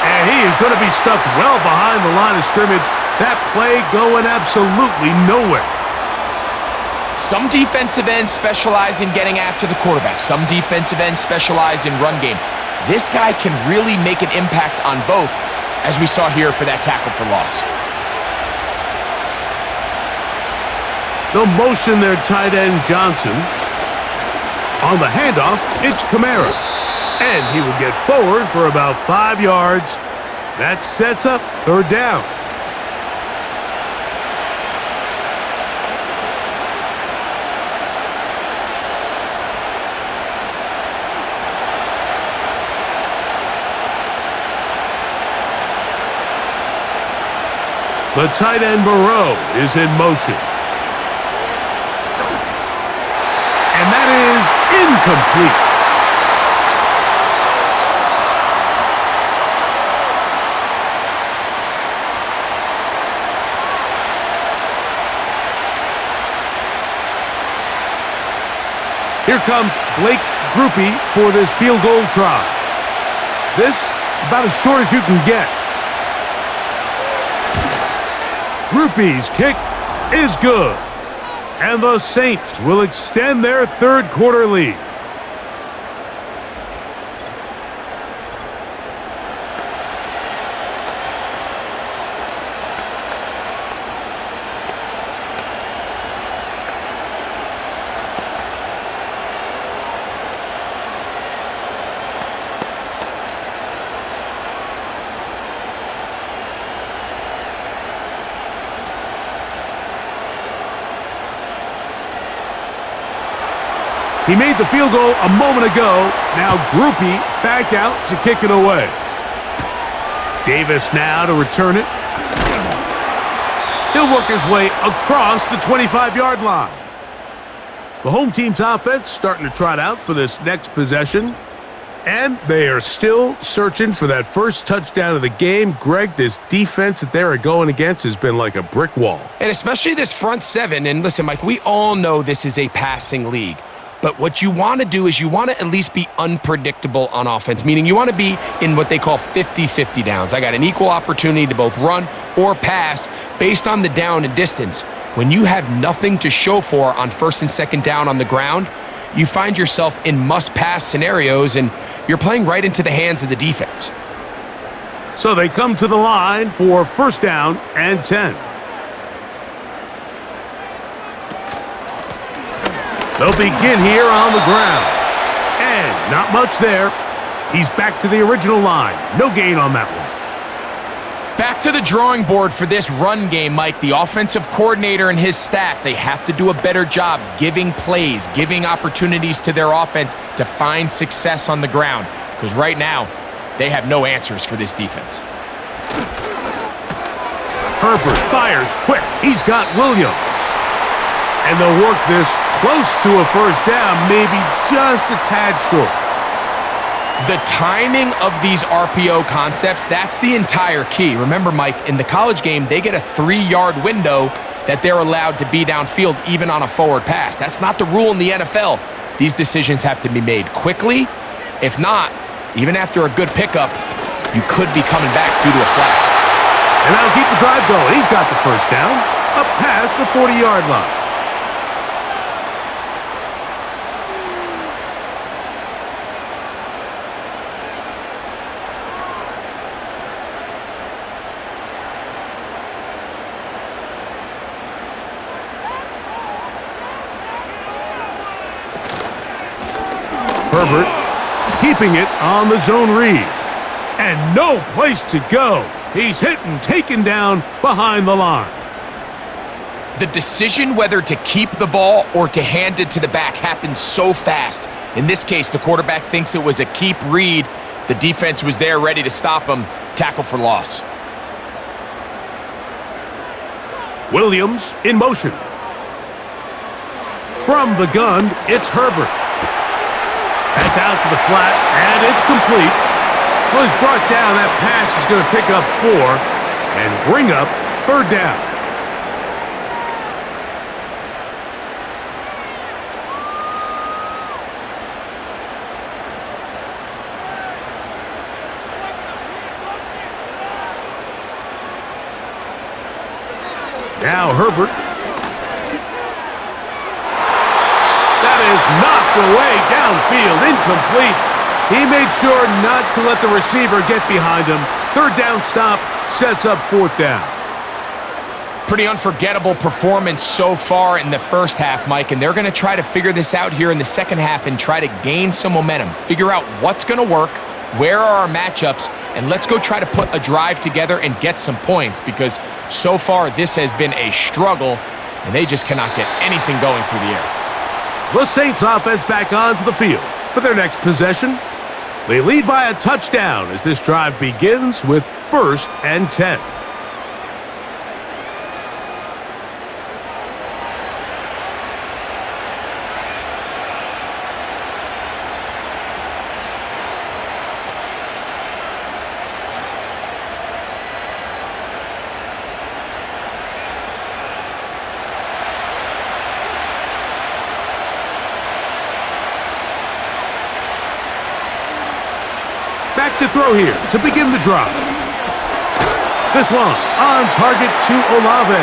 And he is going to be stuffed well behind the line of scrimmage. That play going absolutely nowhere. Some defensive ends specialize in getting after the quarterback. Some defensive ends specialize in run game. This guy can really make an impact on both, as we saw here for that tackle for loss. They'll motion their tight end, Johnson. On the handoff, it's Kamara. And he will get forward for about 5 yards. That sets up 3rd down. The tight end, Moreau, is in motion. And that is incomplete. Here comes Blake Grupe for this field goal try. This, about as short as you can get. Grupe's kick is good. And the Saints will extend their 3rd quarter lead. He made the field goal a moment ago. Now Grupe back out to kick it away. Davis now to return it. He'll work his way across the 25-yard line. The home team's offense starting to trot out for this next possession. And they are still searching for that first touchdown of the game. Greg, this defense that they're going against has been like a brick wall. And especially this front seven. And listen, Mike, we all know this is a passing league. But what you want to do is you want to at least be unpredictable on offense, meaning you want to be in what they call 50-50 downs. I got an equal opportunity to both run or pass based on the down and distance. When you have nothing to show for on 1st and 2nd down on the ground, you find yourself in must-pass scenarios, and you're playing right into the hands of the defense. So they come to the line for 1st down and 10. They'll begin here on the ground. And not much there. He's back to the original line. No gain on that one. Back to the drawing board for this run game, Mike. The offensive coordinator and his staff, they have to do a better job giving plays, giving opportunities to their offense to find success on the ground. Because right now, they have no answers for this defense. Herbert fires quick. He's got Williams. And they'll work this close to a 1st down, maybe just a tad short. The timing of these RPO concepts, that's the entire key. Remember, Mike, in the college game, they get a 3-yard window that they're allowed to be downfield even on a forward pass. That's not the rule in the NFL. These decisions have to be made quickly. If not, even after a good pickup, you could be coming back due to a flag. And that'll keep the drive going. He's got the 1st down up past the 40-yard line. Herbert keeping it on the zone read. And no place to go. He's hit and taken down behind the line. The decision whether to keep the ball or to hand it to the back happens so fast. In this case, the quarterback thinks it was a keep read. The defense was there ready to stop him. Tackle for loss. Williams in motion. From the gun, it's Herbert. That's out to the flat, and it's complete. Was brought down. That pass is going to pick up 4 and bring up third down. Now Herbert. That is knocked away downfield, incomplete. He made sure not to let the receiver get behind him. Third down stop sets up fourth down. Pretty unforgettable performance so far in the first half, Mike, and they're going to try to figure this out here in the second half and try to gain some momentum, figure out what's going to work, where are our matchups, and let's go try to put a drive together and get some points, because so far this has been a struggle, and they just cannot get anything going through the air. The Saints offense back onto the field for their next possession. They lead by a touchdown as this drive begins with 1st and 10. Back to throw here to begin the drive. This one on target to Olave.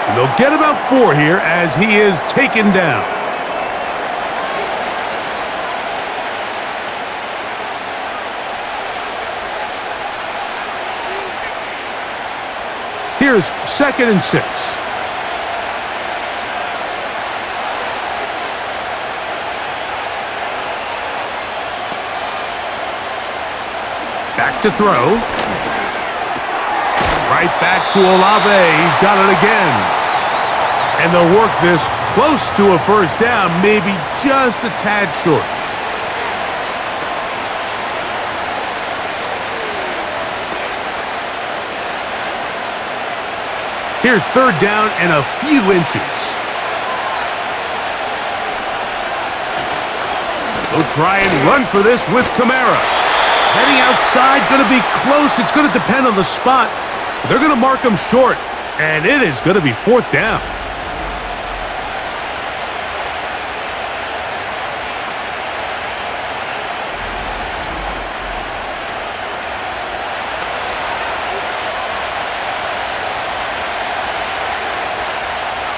And they'll get about 4 here as he is taken down. Here's 2nd and 6. Back to throw. Right back to Olave. He's got it again. And they'll work this close to a first down, maybe just a tad short. Here's 3rd down and a few inches. They'll try and run for this with Kamara. Heading outside, going to be close. It's going to depend on the spot. They're going to mark him short, and it is going to be 4th down.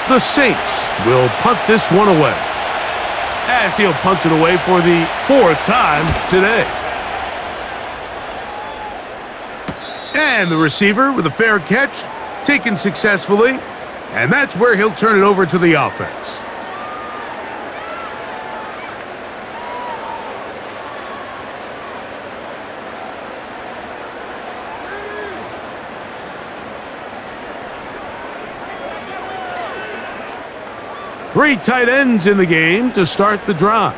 The Saints will punt this one away, as he'll punt it away for the 4th time today. And the receiver with a fair catch, taken successfully, and that's where he'll turn it over to the offense. Three tight ends in the game to start the drive.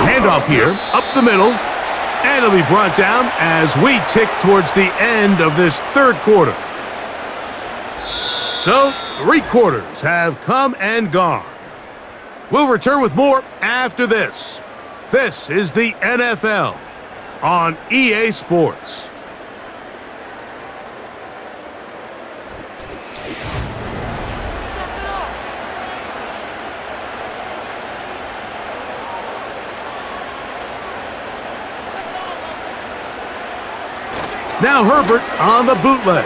Handoff here, up the middle, and it'll be brought down as we tick towards the end of this 3rd quarter. So, 3 quarters have come and gone. We'll return with more after this. This is the NFL on EA Sports. Now Herbert on the bootleg.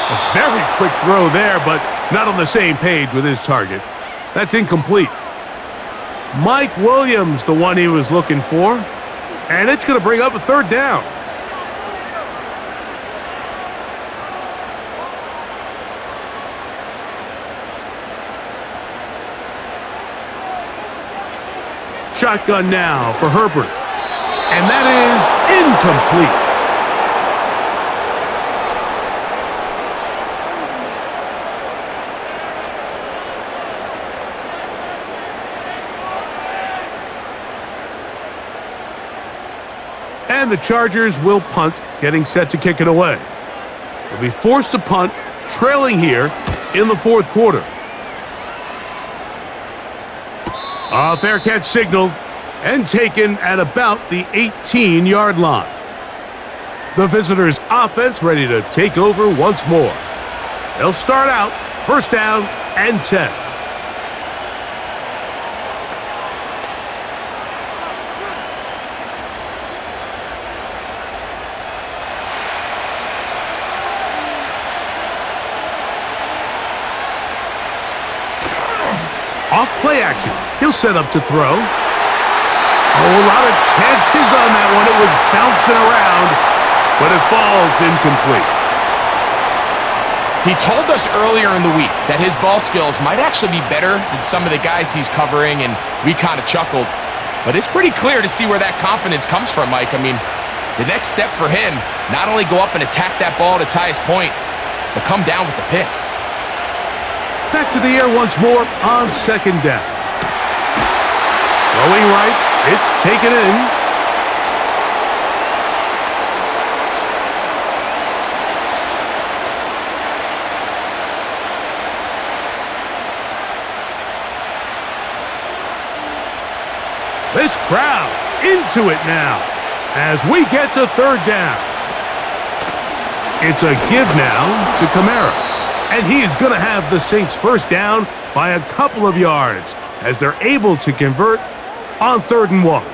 A very quick throw there, but not on the same page with his target. That's incomplete. Mike Williams, the one he was looking for. And it's going to bring up a 3rd down. Shotgun now for Herbert. And that is incomplete. And the Chargers will punt, getting set to kick it away. They'll be forced to punt, trailing here in the fourth quarter. A fair catch signaled and taken at about the 18-yard line. The visitors' offense ready to take over once more. They'll start out first down and 10. Off play action. He'll set up to throw. Oh, a lot of chances on that one. It was bouncing around, but it falls incomplete. He told us earlier in the week that his ball skills might actually be better than some of the guys he's covering, and we kind of chuckled. But it's pretty clear to see where that confidence comes from, Mike. I mean, the next step for him, not only go up and attack that ball to tie his point, but come down with the pick. Back to the air once more on second down. Throwing right, it's taken in. This crowd into it now as we get to third down. It's a give now to Kamara. And he is going to have the Saints first down by a couple of yards as they're able to convert on 3rd and 1.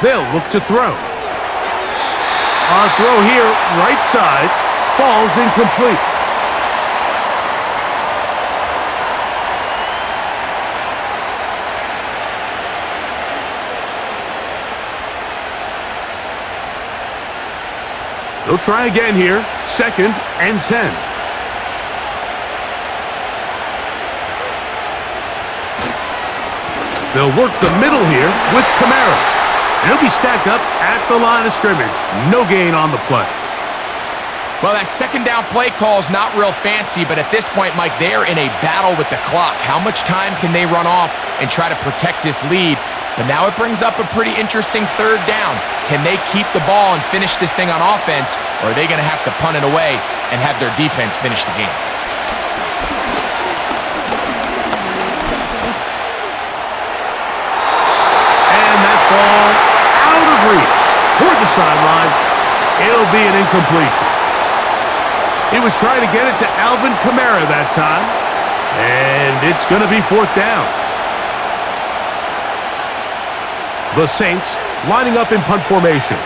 They'll look to throw. On throw here, right side, falls incomplete. They'll try again here, 2nd and 10. They'll work the middle here with Kamara. He'll be stacked up at the line of scrimmage. No gain on the play. Well, that second down play call is not real fancy, but at this point, Mike, they're in a battle with the clock. How much time can they run off and try to protect this lead? But now it brings up a pretty interesting 3rd down. Can they keep the ball and finish this thing on offense, or are they going to have to punt it away and have their defense finish the game? And that ball out of reach toward the sideline. It'll be an incompletion. He was trying to get it to Alvin Kamara that time, and it's going to be 4th down. The Saints lining up in punt formation.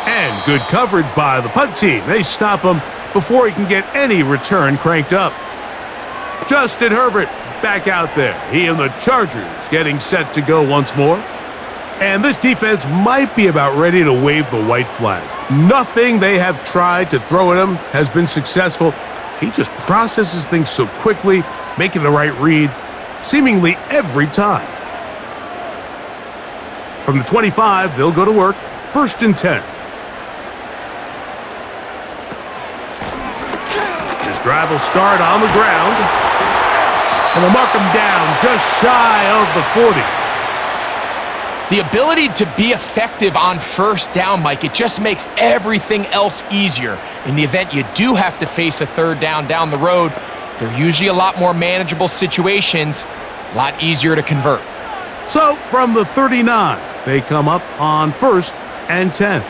And good coverage by the punt team. They stop him before he can get any return cranked up. Justin Herbert back out there. He and the Chargers getting set to go once more. And this defense might be about ready to wave the white flag. Nothing they have tried to throw at him has been successful. He just processes things so quickly, making the right read, seemingly every time. From the 25, they'll go to work. 1st and 10. His drive will start on the ground. And they'll mark him down just shy of the 40. The ability to be effective on 1st down, Mike, it just makes everything else easier. In the event you do have to face a 3rd down the road, they're usually a lot more manageable situations, a lot easier to convert. So from the 39, they come up on 1st and 10.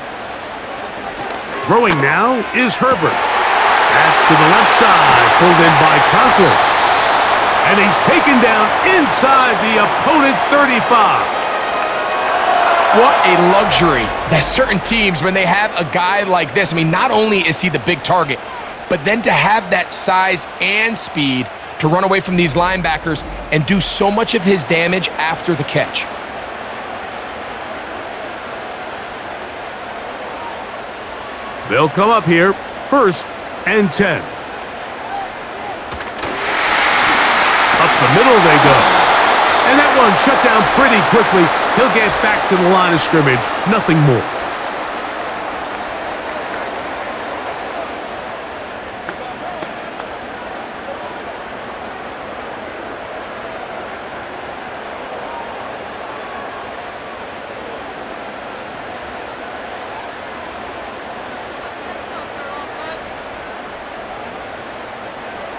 Throwing now is Herbert. Back to the left side, pulled in by Conklin. And he's taken down inside the opponent's 35. What a luxury that certain teams, when they have a guy like this, I mean, not only is he the big target, but then to have that size and speed to run away from these linebackers and do so much of his damage after the catch. They'll come up here, 1st and 10. Up the middle they go. And that one shut down pretty quickly. He'll get back to the line of scrimmage, nothing more.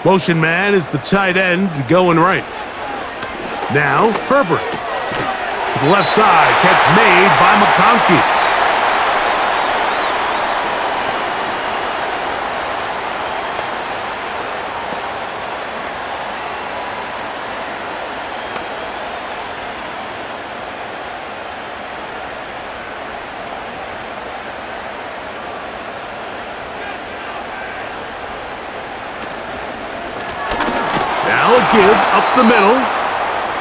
Motion man is the tight end going right. Now, Herbert. To the left side, catch made by McConkey. Now a give up the middle.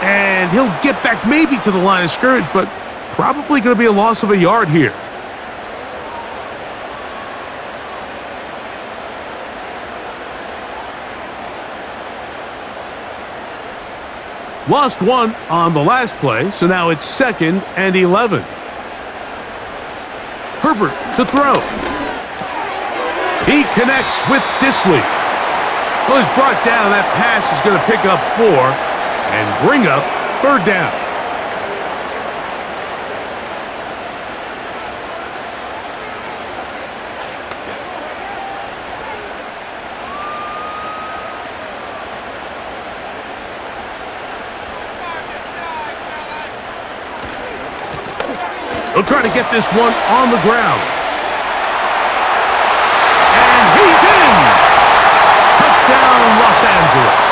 And he'll get back maybe to the line of scrimmage, but probably going to be a loss of a yard here. Lost one on the last play, so now it's 2nd and 11. Herbert to throw. He connects with Disley. Well, he's brought down. That pass is going to pick up 4. And bring up 3rd down. They'll try to get this one on the ground. And he's in! Touchdown, Los Angeles.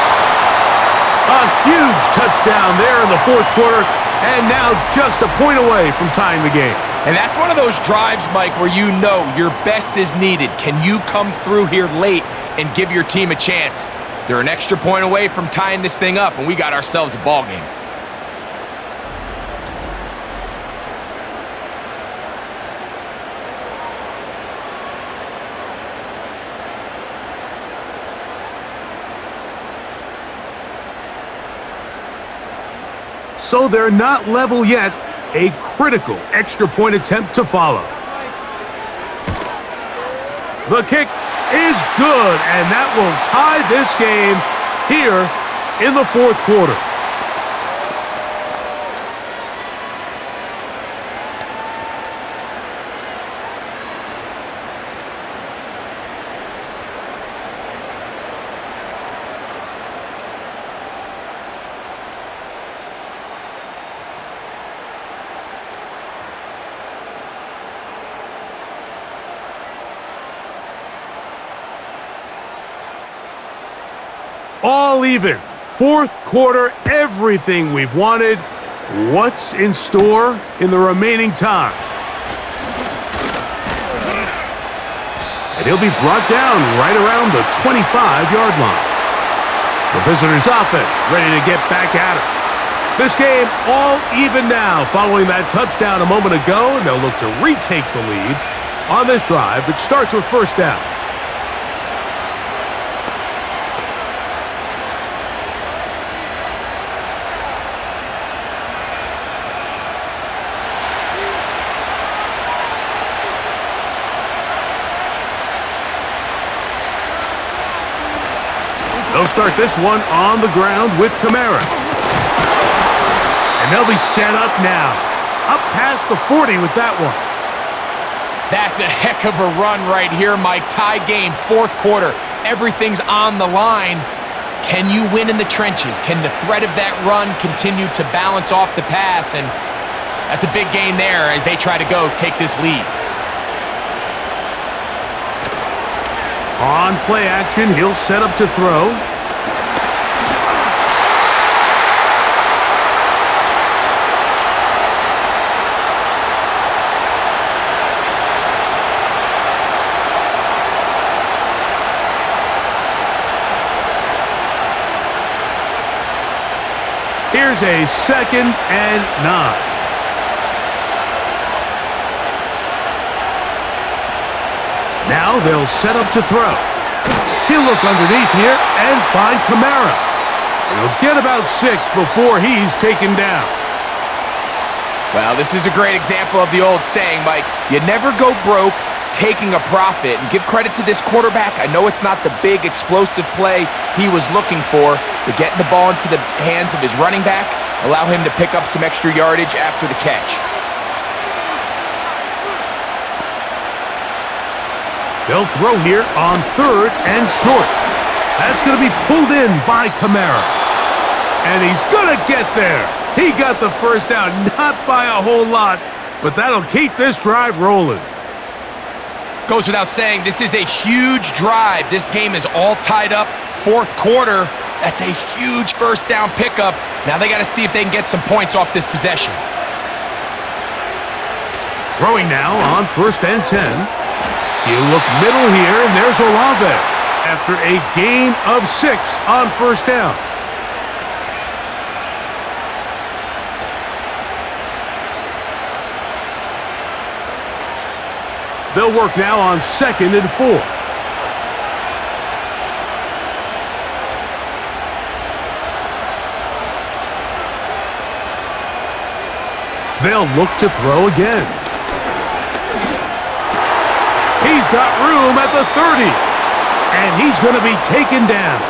A huge touchdown there in the 4th quarter, and now just a point away from tying the game. And that's one of those drives, Mike, where you know your best is needed. Can you come through here late and give your team a chance? They're an extra point away from tying this thing up, and we got ourselves a ball game. So they're not level yet. A critical extra point attempt to follow. The kick is good, and that will tie this game here in the 4th quarter. All even. 4th quarter, everything we've wanted. What's in store in the remaining time? And he'll be brought down right around the 25-yard line. The visitors' offense ready to get back at it. This game all even now following that touchdown a moment ago, and they'll look to retake the lead on this drive that starts with 1st down. They'll start this one on the ground with Kamara. And they'll be set up now. Up past the 40 with that one. That's a heck of a run right here, Mike. Tie game, 4th quarter. Everything's on the line. Can you win in the trenches? Can the threat of that run continue to balance off the pass? And that's a big gain there as they try to go take this lead. On play action, he'll set up to throw. Here's a 2nd and 9. Now they'll set up to throw. He'll look underneath here and find Kamara. He'll get about 6 before he's taken down. Well, this is a great example of the old saying, Mike. You never go broke taking a profit. And give credit to this quarterback. I know it's not the big explosive play he was looking for, but getting the ball into the hands of his running back allow him to pick up some extra yardage after the catch. They'll throw here on 3rd and short. That's going to be pulled in by Kamara. And he's going to get there. He got the first down, not by a whole lot, but that'll keep this drive rolling. Goes without saying, this is a huge drive. This game is all tied up. 4th quarter, that's a huge first down pickup. Now they got to see if they can get some points off this possession. Throwing now on 1st and 10. He'll look middle here, and there's Olave after a gain of 6 on 1st down. They'll work now on 2nd and 4. They'll look to throw again. He's got room at the 30, and he's going to be taken down.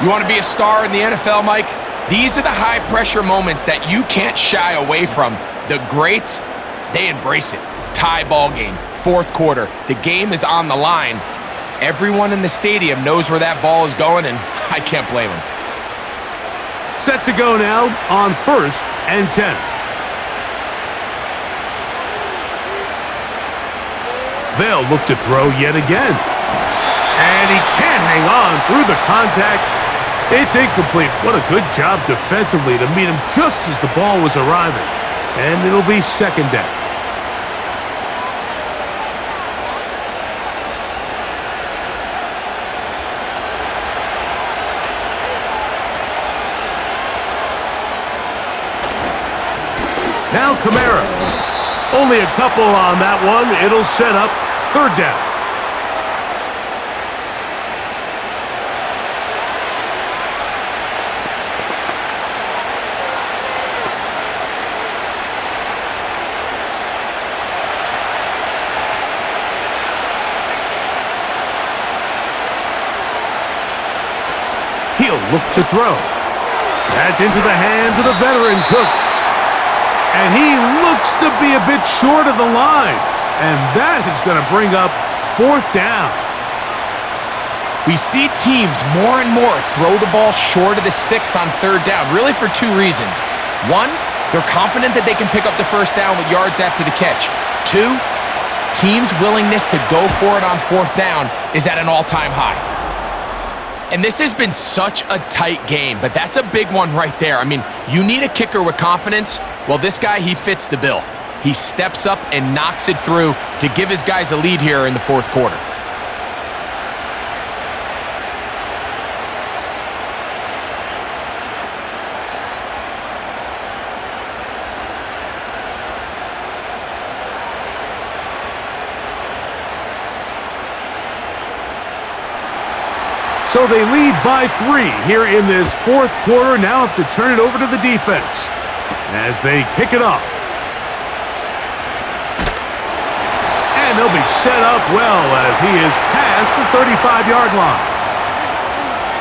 You want to be a star in the NFL, Mike? These are the high-pressure moments that you can't shy away from. The greats, they embrace it. Tie ball game, 4th quarter. The game is on the line. Everyone in the stadium knows where that ball is going, and I can't blame them. Set to go now on 1st and 10. They'll look to throw yet again. And he can't hang on through the contact. It's incomplete. What a good job defensively to meet him just as the ball was arriving. And it'll be 2nd down. Now Kamara. Only a couple on that one. It'll set up 3rd down. He'll look to throw. That's into the hands of the veteran Cooks. And he looks to be a bit short of the line. And that is going to bring up 4th down. We see teams more and more throw the ball short of the sticks on 3rd down, really for 2 reasons. 1, they're confident that they can pick up the first down with yards after the catch. 2, teams' willingness to go for it on 4th down is at an all-time high. And this has been such a tight game, but that's a big one right there. I mean, you need a kicker with confidence. Well, this guy, he fits the bill. He steps up and knocks it through to give his guys a lead here in the 4th quarter. So they lead by 3 here in this 4th quarter. Now have to turn it over to the defense as they kick it off. And they'll be set up well as he is past the 35-yard line.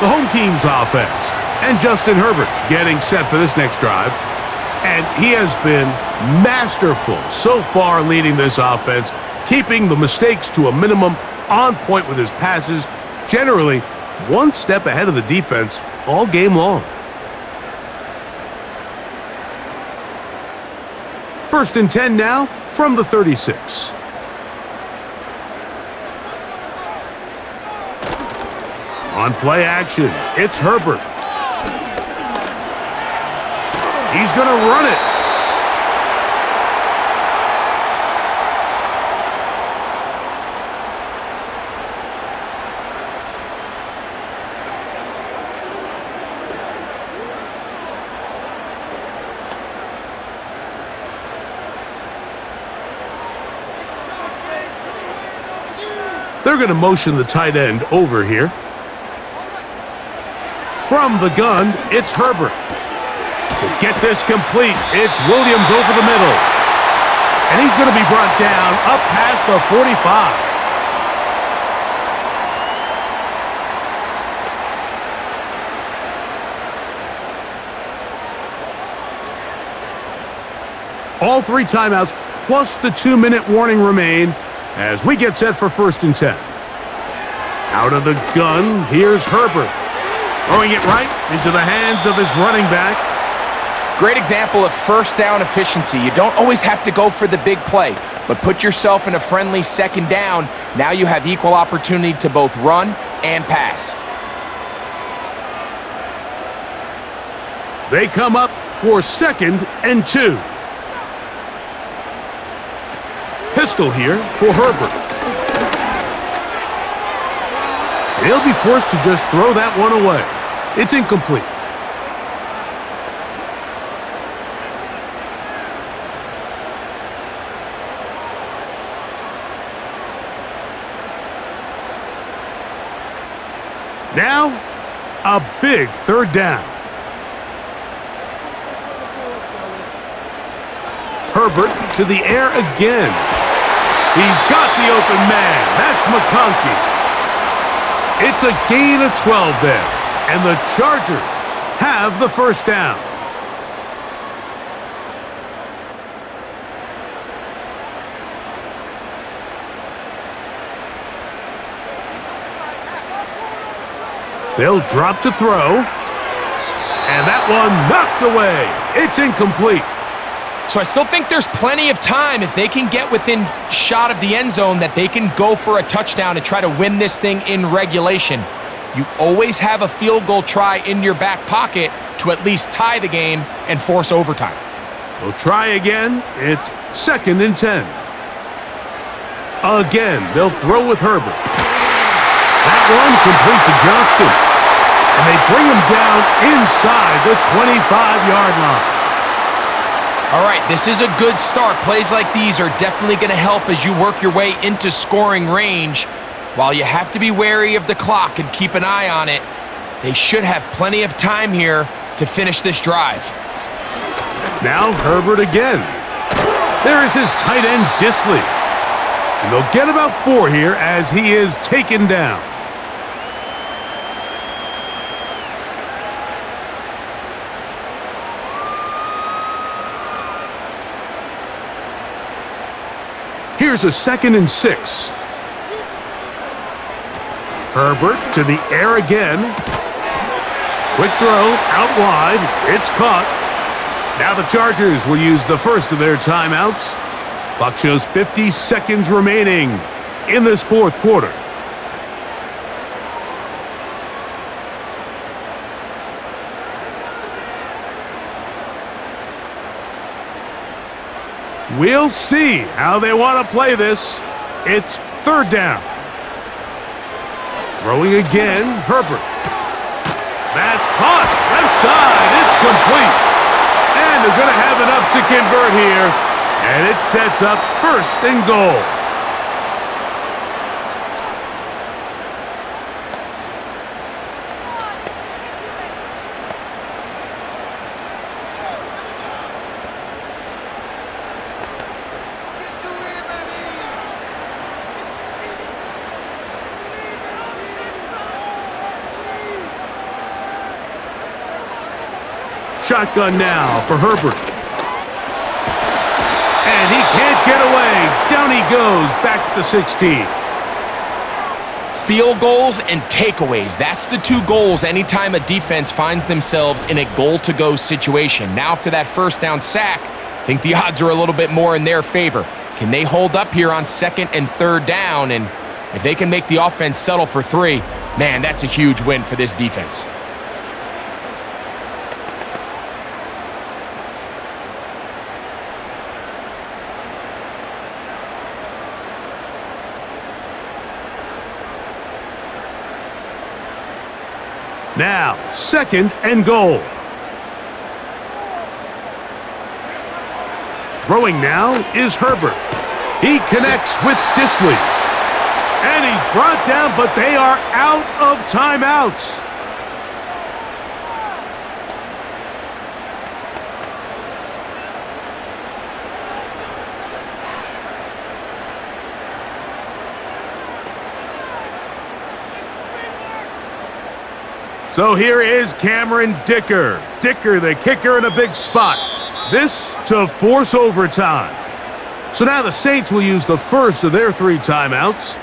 The home team's offense and Justin Herbert getting set for this next drive. And he has been masterful so far leading this offense, keeping the mistakes to a minimum, on point with his passes, generally one step ahead of the defense all game long. 1st and 10 now from the 36. On play action, it's Herbert. He's going to run it. They're going to motion the tight end over here. From the gun, it's Herbert. To get this complete, it's Williams over the middle. And he's going to be brought down up past the 45. All 3 timeouts plus the 2-minute warning remain as we get set for 1st and 10. Out of the gun, here's Herbert. Throwing it right into the hands of his running back. Great example of first down efficiency. You don't always have to go for the big play, but put yourself in a friendly 2nd down. Now you have equal opportunity to both run and pass. They come up for 2nd and 2. Pistol here for Herbert. He'll be forced to just throw that one away. It's incomplete. Now, a big 3rd down. Herbert to the air again. He's got the open man. That's McConkey. It's a gain of 12 there, and the Chargers have the 1st down. They'll drop to throw, and that one knocked away. It's incomplete. So I still think there's plenty of time if they can get within shot of the end zone that they can go for a touchdown and try to win this thing in regulation. You always have a field goal try in your back pocket to at least tie the game and force overtime. We'll try again. It's 2nd and 10. Again, they'll throw with Herbert. That one complete to Johnston. And they bring him down inside the 25-yard line. All right, this is a good start. Plays like these are definitely going to help as you work your way into scoring range. While you have to be wary of the clock and keep an eye on it, they should have plenty of time here to finish this drive. Now Herbert again. There is his tight end, Disley. And they'll get about 4 here as he is taken down. Here's a 2nd and 6. Herbert to the air again. Quick throw out wide. It's caught. Now the Chargers will use the first of their timeouts. Clock shows 50 seconds remaining in this 4th quarter. We'll see how they want to play this. It's 3rd down. Throwing again, Herbert. That's caught. Left side. It's complete. And they're going to have enough to convert here. And it sets up 1st and goal. Shotgun now for Herbert. And he can't get away. Down he goes, back to the 16. Field goals and takeaways. That's the 2 goals anytime a defense finds themselves in a goal-to-go situation. Now after that 1st down sack, I think the odds are a little bit more in their favor. Can they hold up here on 2nd and 3rd down? And if they can make the offense settle for 3, man, that's a huge win for this defense. Now, 2nd and goal. Throwing now is Herbert. He connects with Disley. And he's brought down, but they are out of timeouts. So here is Cameron Dicker. Dicker, the kicker, in a big spot. This to force overtime. So now the Saints will use the first of their 3 timeouts.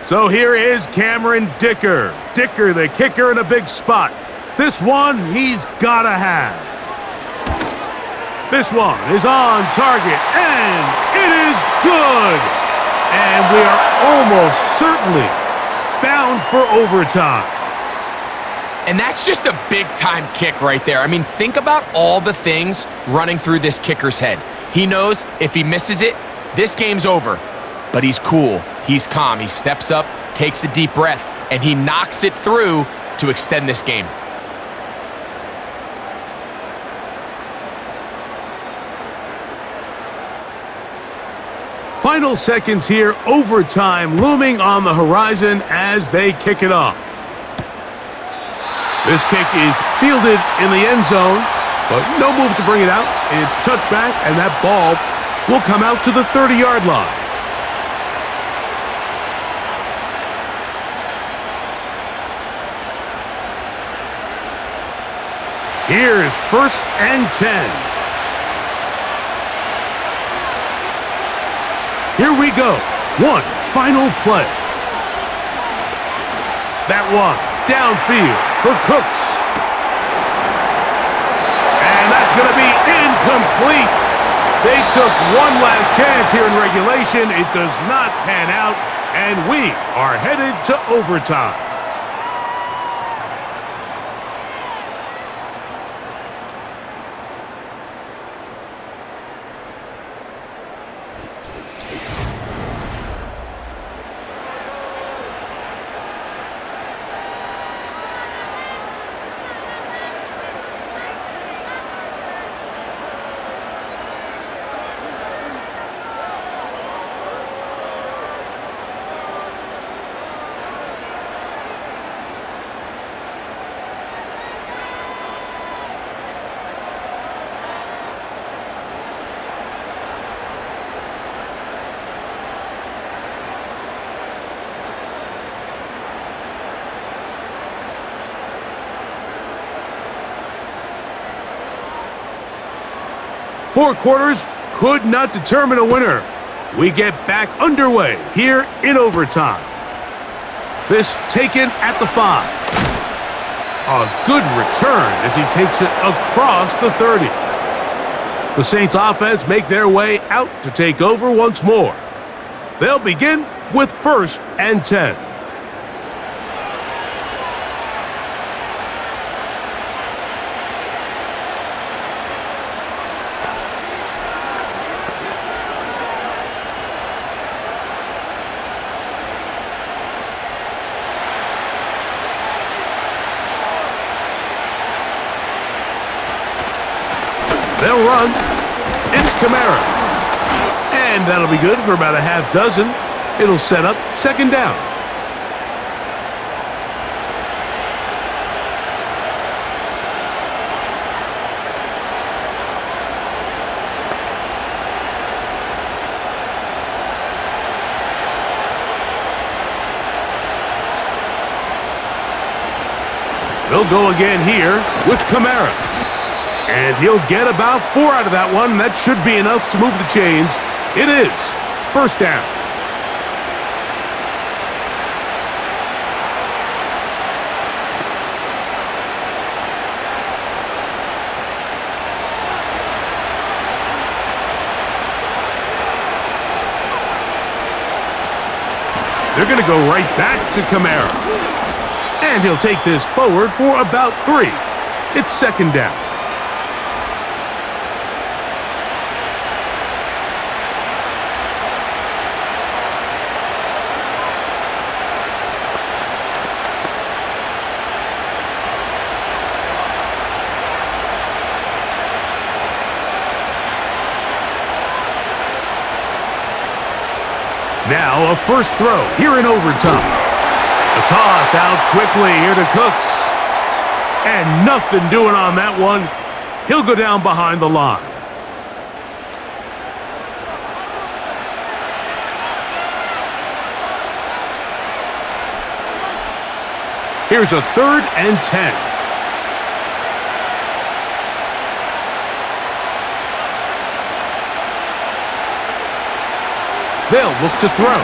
So here is Cameron Dicker. Dicker, the kicker, in a big spot. This one he's gotta have. This one is on target, and it is good. And we are almost certainly bound for overtime. And that's just a big-time kick right there. I mean, think about all the things running through this kicker's head. He knows if he misses it, this game's over. But he's cool. He's calm. He steps up, takes a deep breath, and he knocks it through to extend this game. Final seconds here, overtime looming on the horizon as they kick it off. This kick is fielded in the end zone, but no move to bring it out. It's touchback, and that ball will come out to the 30-yard line. Here's 1st and 10. Here we go. One final play. That one downfield for Cooks. And that's going to be incomplete. They took one last chance here in regulation. It does not pan out, and we are headed to overtime. Four quarters could not determine a winner. We get back underway here in overtime. This taken at the 5. A good return as he takes it across the 30. The Saints offense make their way out to take over once more. They'll begin with 1st and 10. They'll run. It's Kamara. And that'll be good for about a half dozen. It'll set up 2nd down. They'll go again here with Kamara. And he'll get about 4 out of that one. That should be enough to move the chains. It is 1st down. They're going to go right back to Kamara. And he'll take this forward for about 3. It's second down. Now a first throw here in overtime. A toss out quickly here to Cooks. And nothing doing on that one. He'll go down behind the line. Here's a 3rd and 10. They'll look to throw.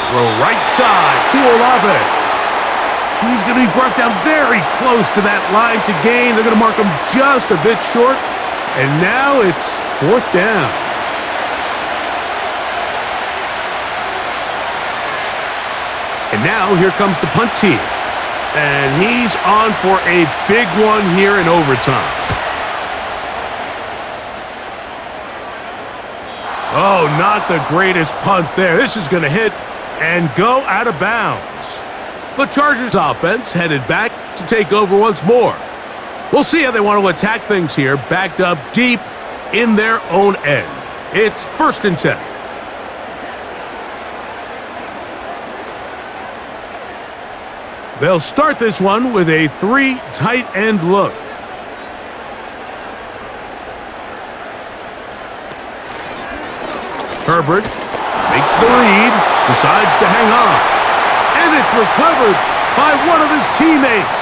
Throw right side to Olave. He's going to be brought down very close to that line to gain. They're going to mark him just a bit short. And now it's 4th down. And now here comes the punt team. And he's on for a big one here in overtime. Oh, not the greatest punt there. This is going to hit and go out of bounds. The Chargers offense headed back to take over once more. We'll see how they want to attack things here, backed up deep in their own end. It's 1st and 10. They'll start this one with a 3 tight end look. Herbert makes the read, decides to hang on, and it's recovered by one of his teammates.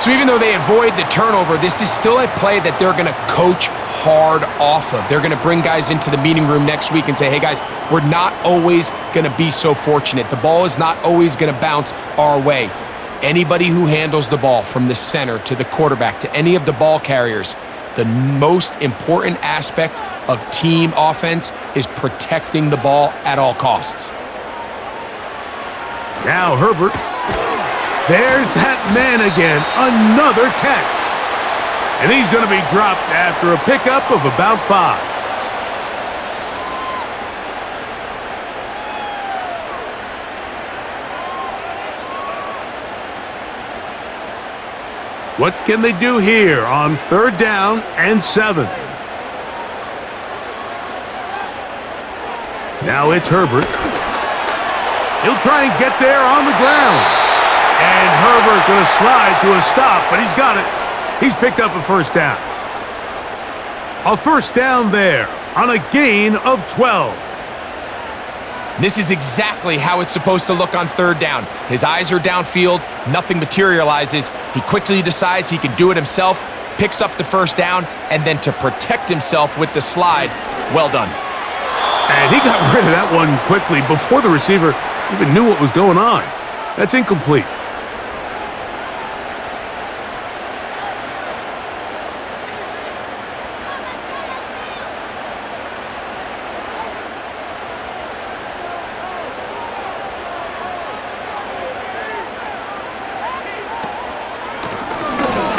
So even though they avoid the turnover, this is still a play that they're going to coach hard off of. They're going to bring guys into the meeting room next week and say, hey guys, we're not always going to be so fortunate. The ball is not always going to bounce our way. Anybody who handles the ball from the center to the quarterback to any of the ball carriers, the most important aspect of team offense is protecting the ball at all costs. Now Herbert. There's that man again. Another catch. And he's going to be dropped after a pickup of about 5. What can they do here on 3rd down and 7? Now it's Herbert. He'll try and get there on the ground. And Herbert going to slide to a stop, but he's got it. He's picked up a 1st down. A 1st down there on a gain of 12. This is exactly how it's supposed to look on 3rd down. His eyes are downfield, nothing materializes. He quickly decides he can do it himself, picks up the 1st down, and then to protect himself with the slide, well done. And he got rid of that one quickly before the receiver even knew what was going on. That's incomplete.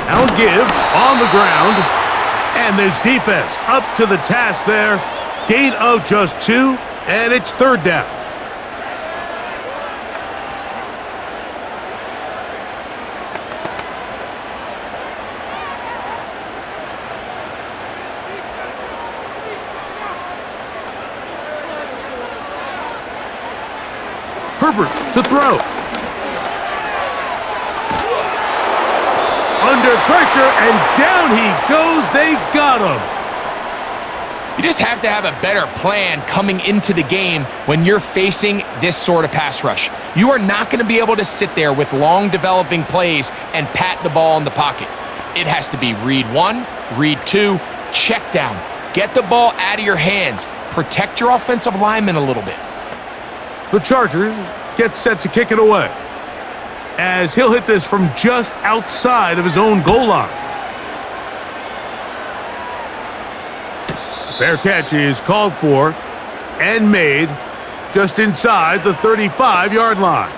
Now give on the ground. And this defense up to the task there. Gain of just 2, and it's 3rd down. Herbert to throw. Under pressure, and down he goes. They got him. You just have to have a better plan coming into the game when you're facing this sort of pass rush. You are not going to be able to sit there with long developing plays and pat the ball in the pocket. It has to be read 1, read 2, check down. Get the ball out of your hands. Protect your offensive lineman a little bit. The Chargers get set to kick it away, as he'll hit this from just outside of his own goal line. Fair catch is called for and made. just inside the 35-yard line.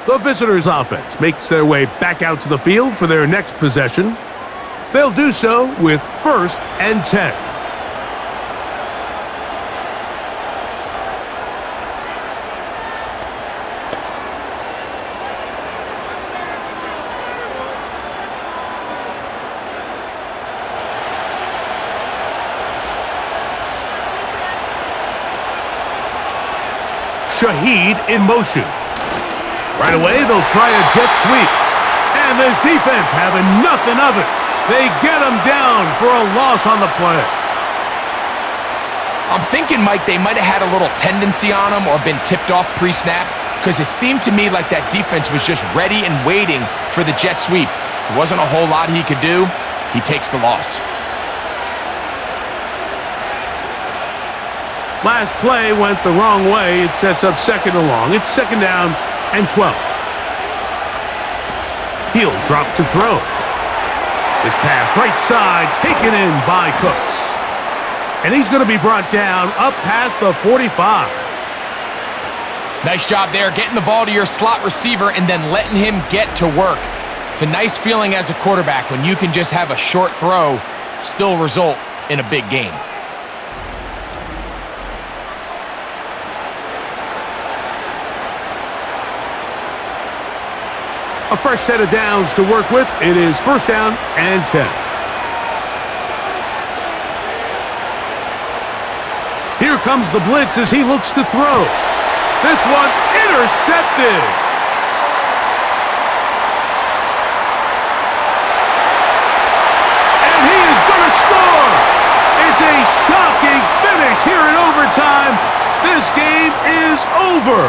The visitors' offense makes their way back out to the field for their next possession. They'll do so with 1st and 10. Shaheed in motion. Right away, they'll try a jet sweep. And this defense having nothing of it. They get him down for a loss on the play. I'm thinking, Mike, they might have had a little tendency on him or been tipped off pre-snap, because it seemed to me like that defense was just ready and waiting for the jet sweep. There wasn't a whole lot he could do. He takes the loss. Last play went the wrong way. It sets up 2nd and long. It's 2nd down and 12. He'll drop to throw. This pass right side taken in by Cooks. And he's going to be brought down up past the 45. Nice job there, getting the ball to your slot receiver and then letting him get to work. It's a nice feeling as a quarterback when you can just have a short throw still result in a big game. A fresh set of downs to work with. It is 1st down and 10. Here comes the blitz as he looks to throw. This one intercepted. And he is going to score. It's a shocking finish here in overtime. This game is over.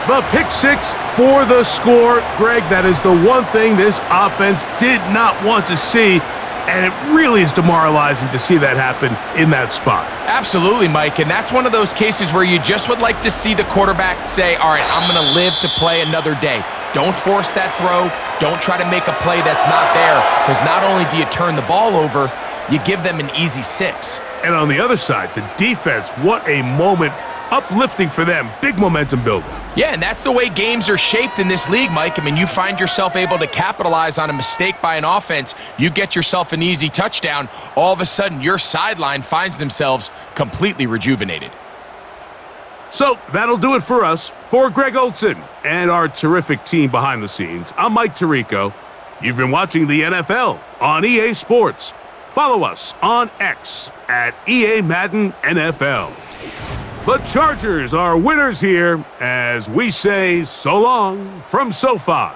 The pick 6 for the score. Greg, that is the one thing this offense did not want to see, and it really is demoralizing to see that happen in that spot. Absolutely, Mike, and that's one of those cases where you just would like to see the quarterback say, all right, I'm going to live to play another day. Don't force that throw. Don't try to make a play that's not there, because not only do you turn the ball over, you give them an easy 6. And on the other side, the defense, what a moment. Uplifting for them. Big momentum builder. Yeah, and that's the way games are shaped in this league, Mike. I mean, you find yourself able to capitalize on a mistake by an offense. You get yourself an easy touchdown. All of a sudden, your sideline finds themselves completely rejuvenated. So that'll do it for us. For Greg Olson and our terrific team behind the scenes, I'm Mike Tirico. You've been watching the NFL on EA Sports. Follow us on X at EA Madden NFL. The Chargers are winners here as we say so long from SoFi.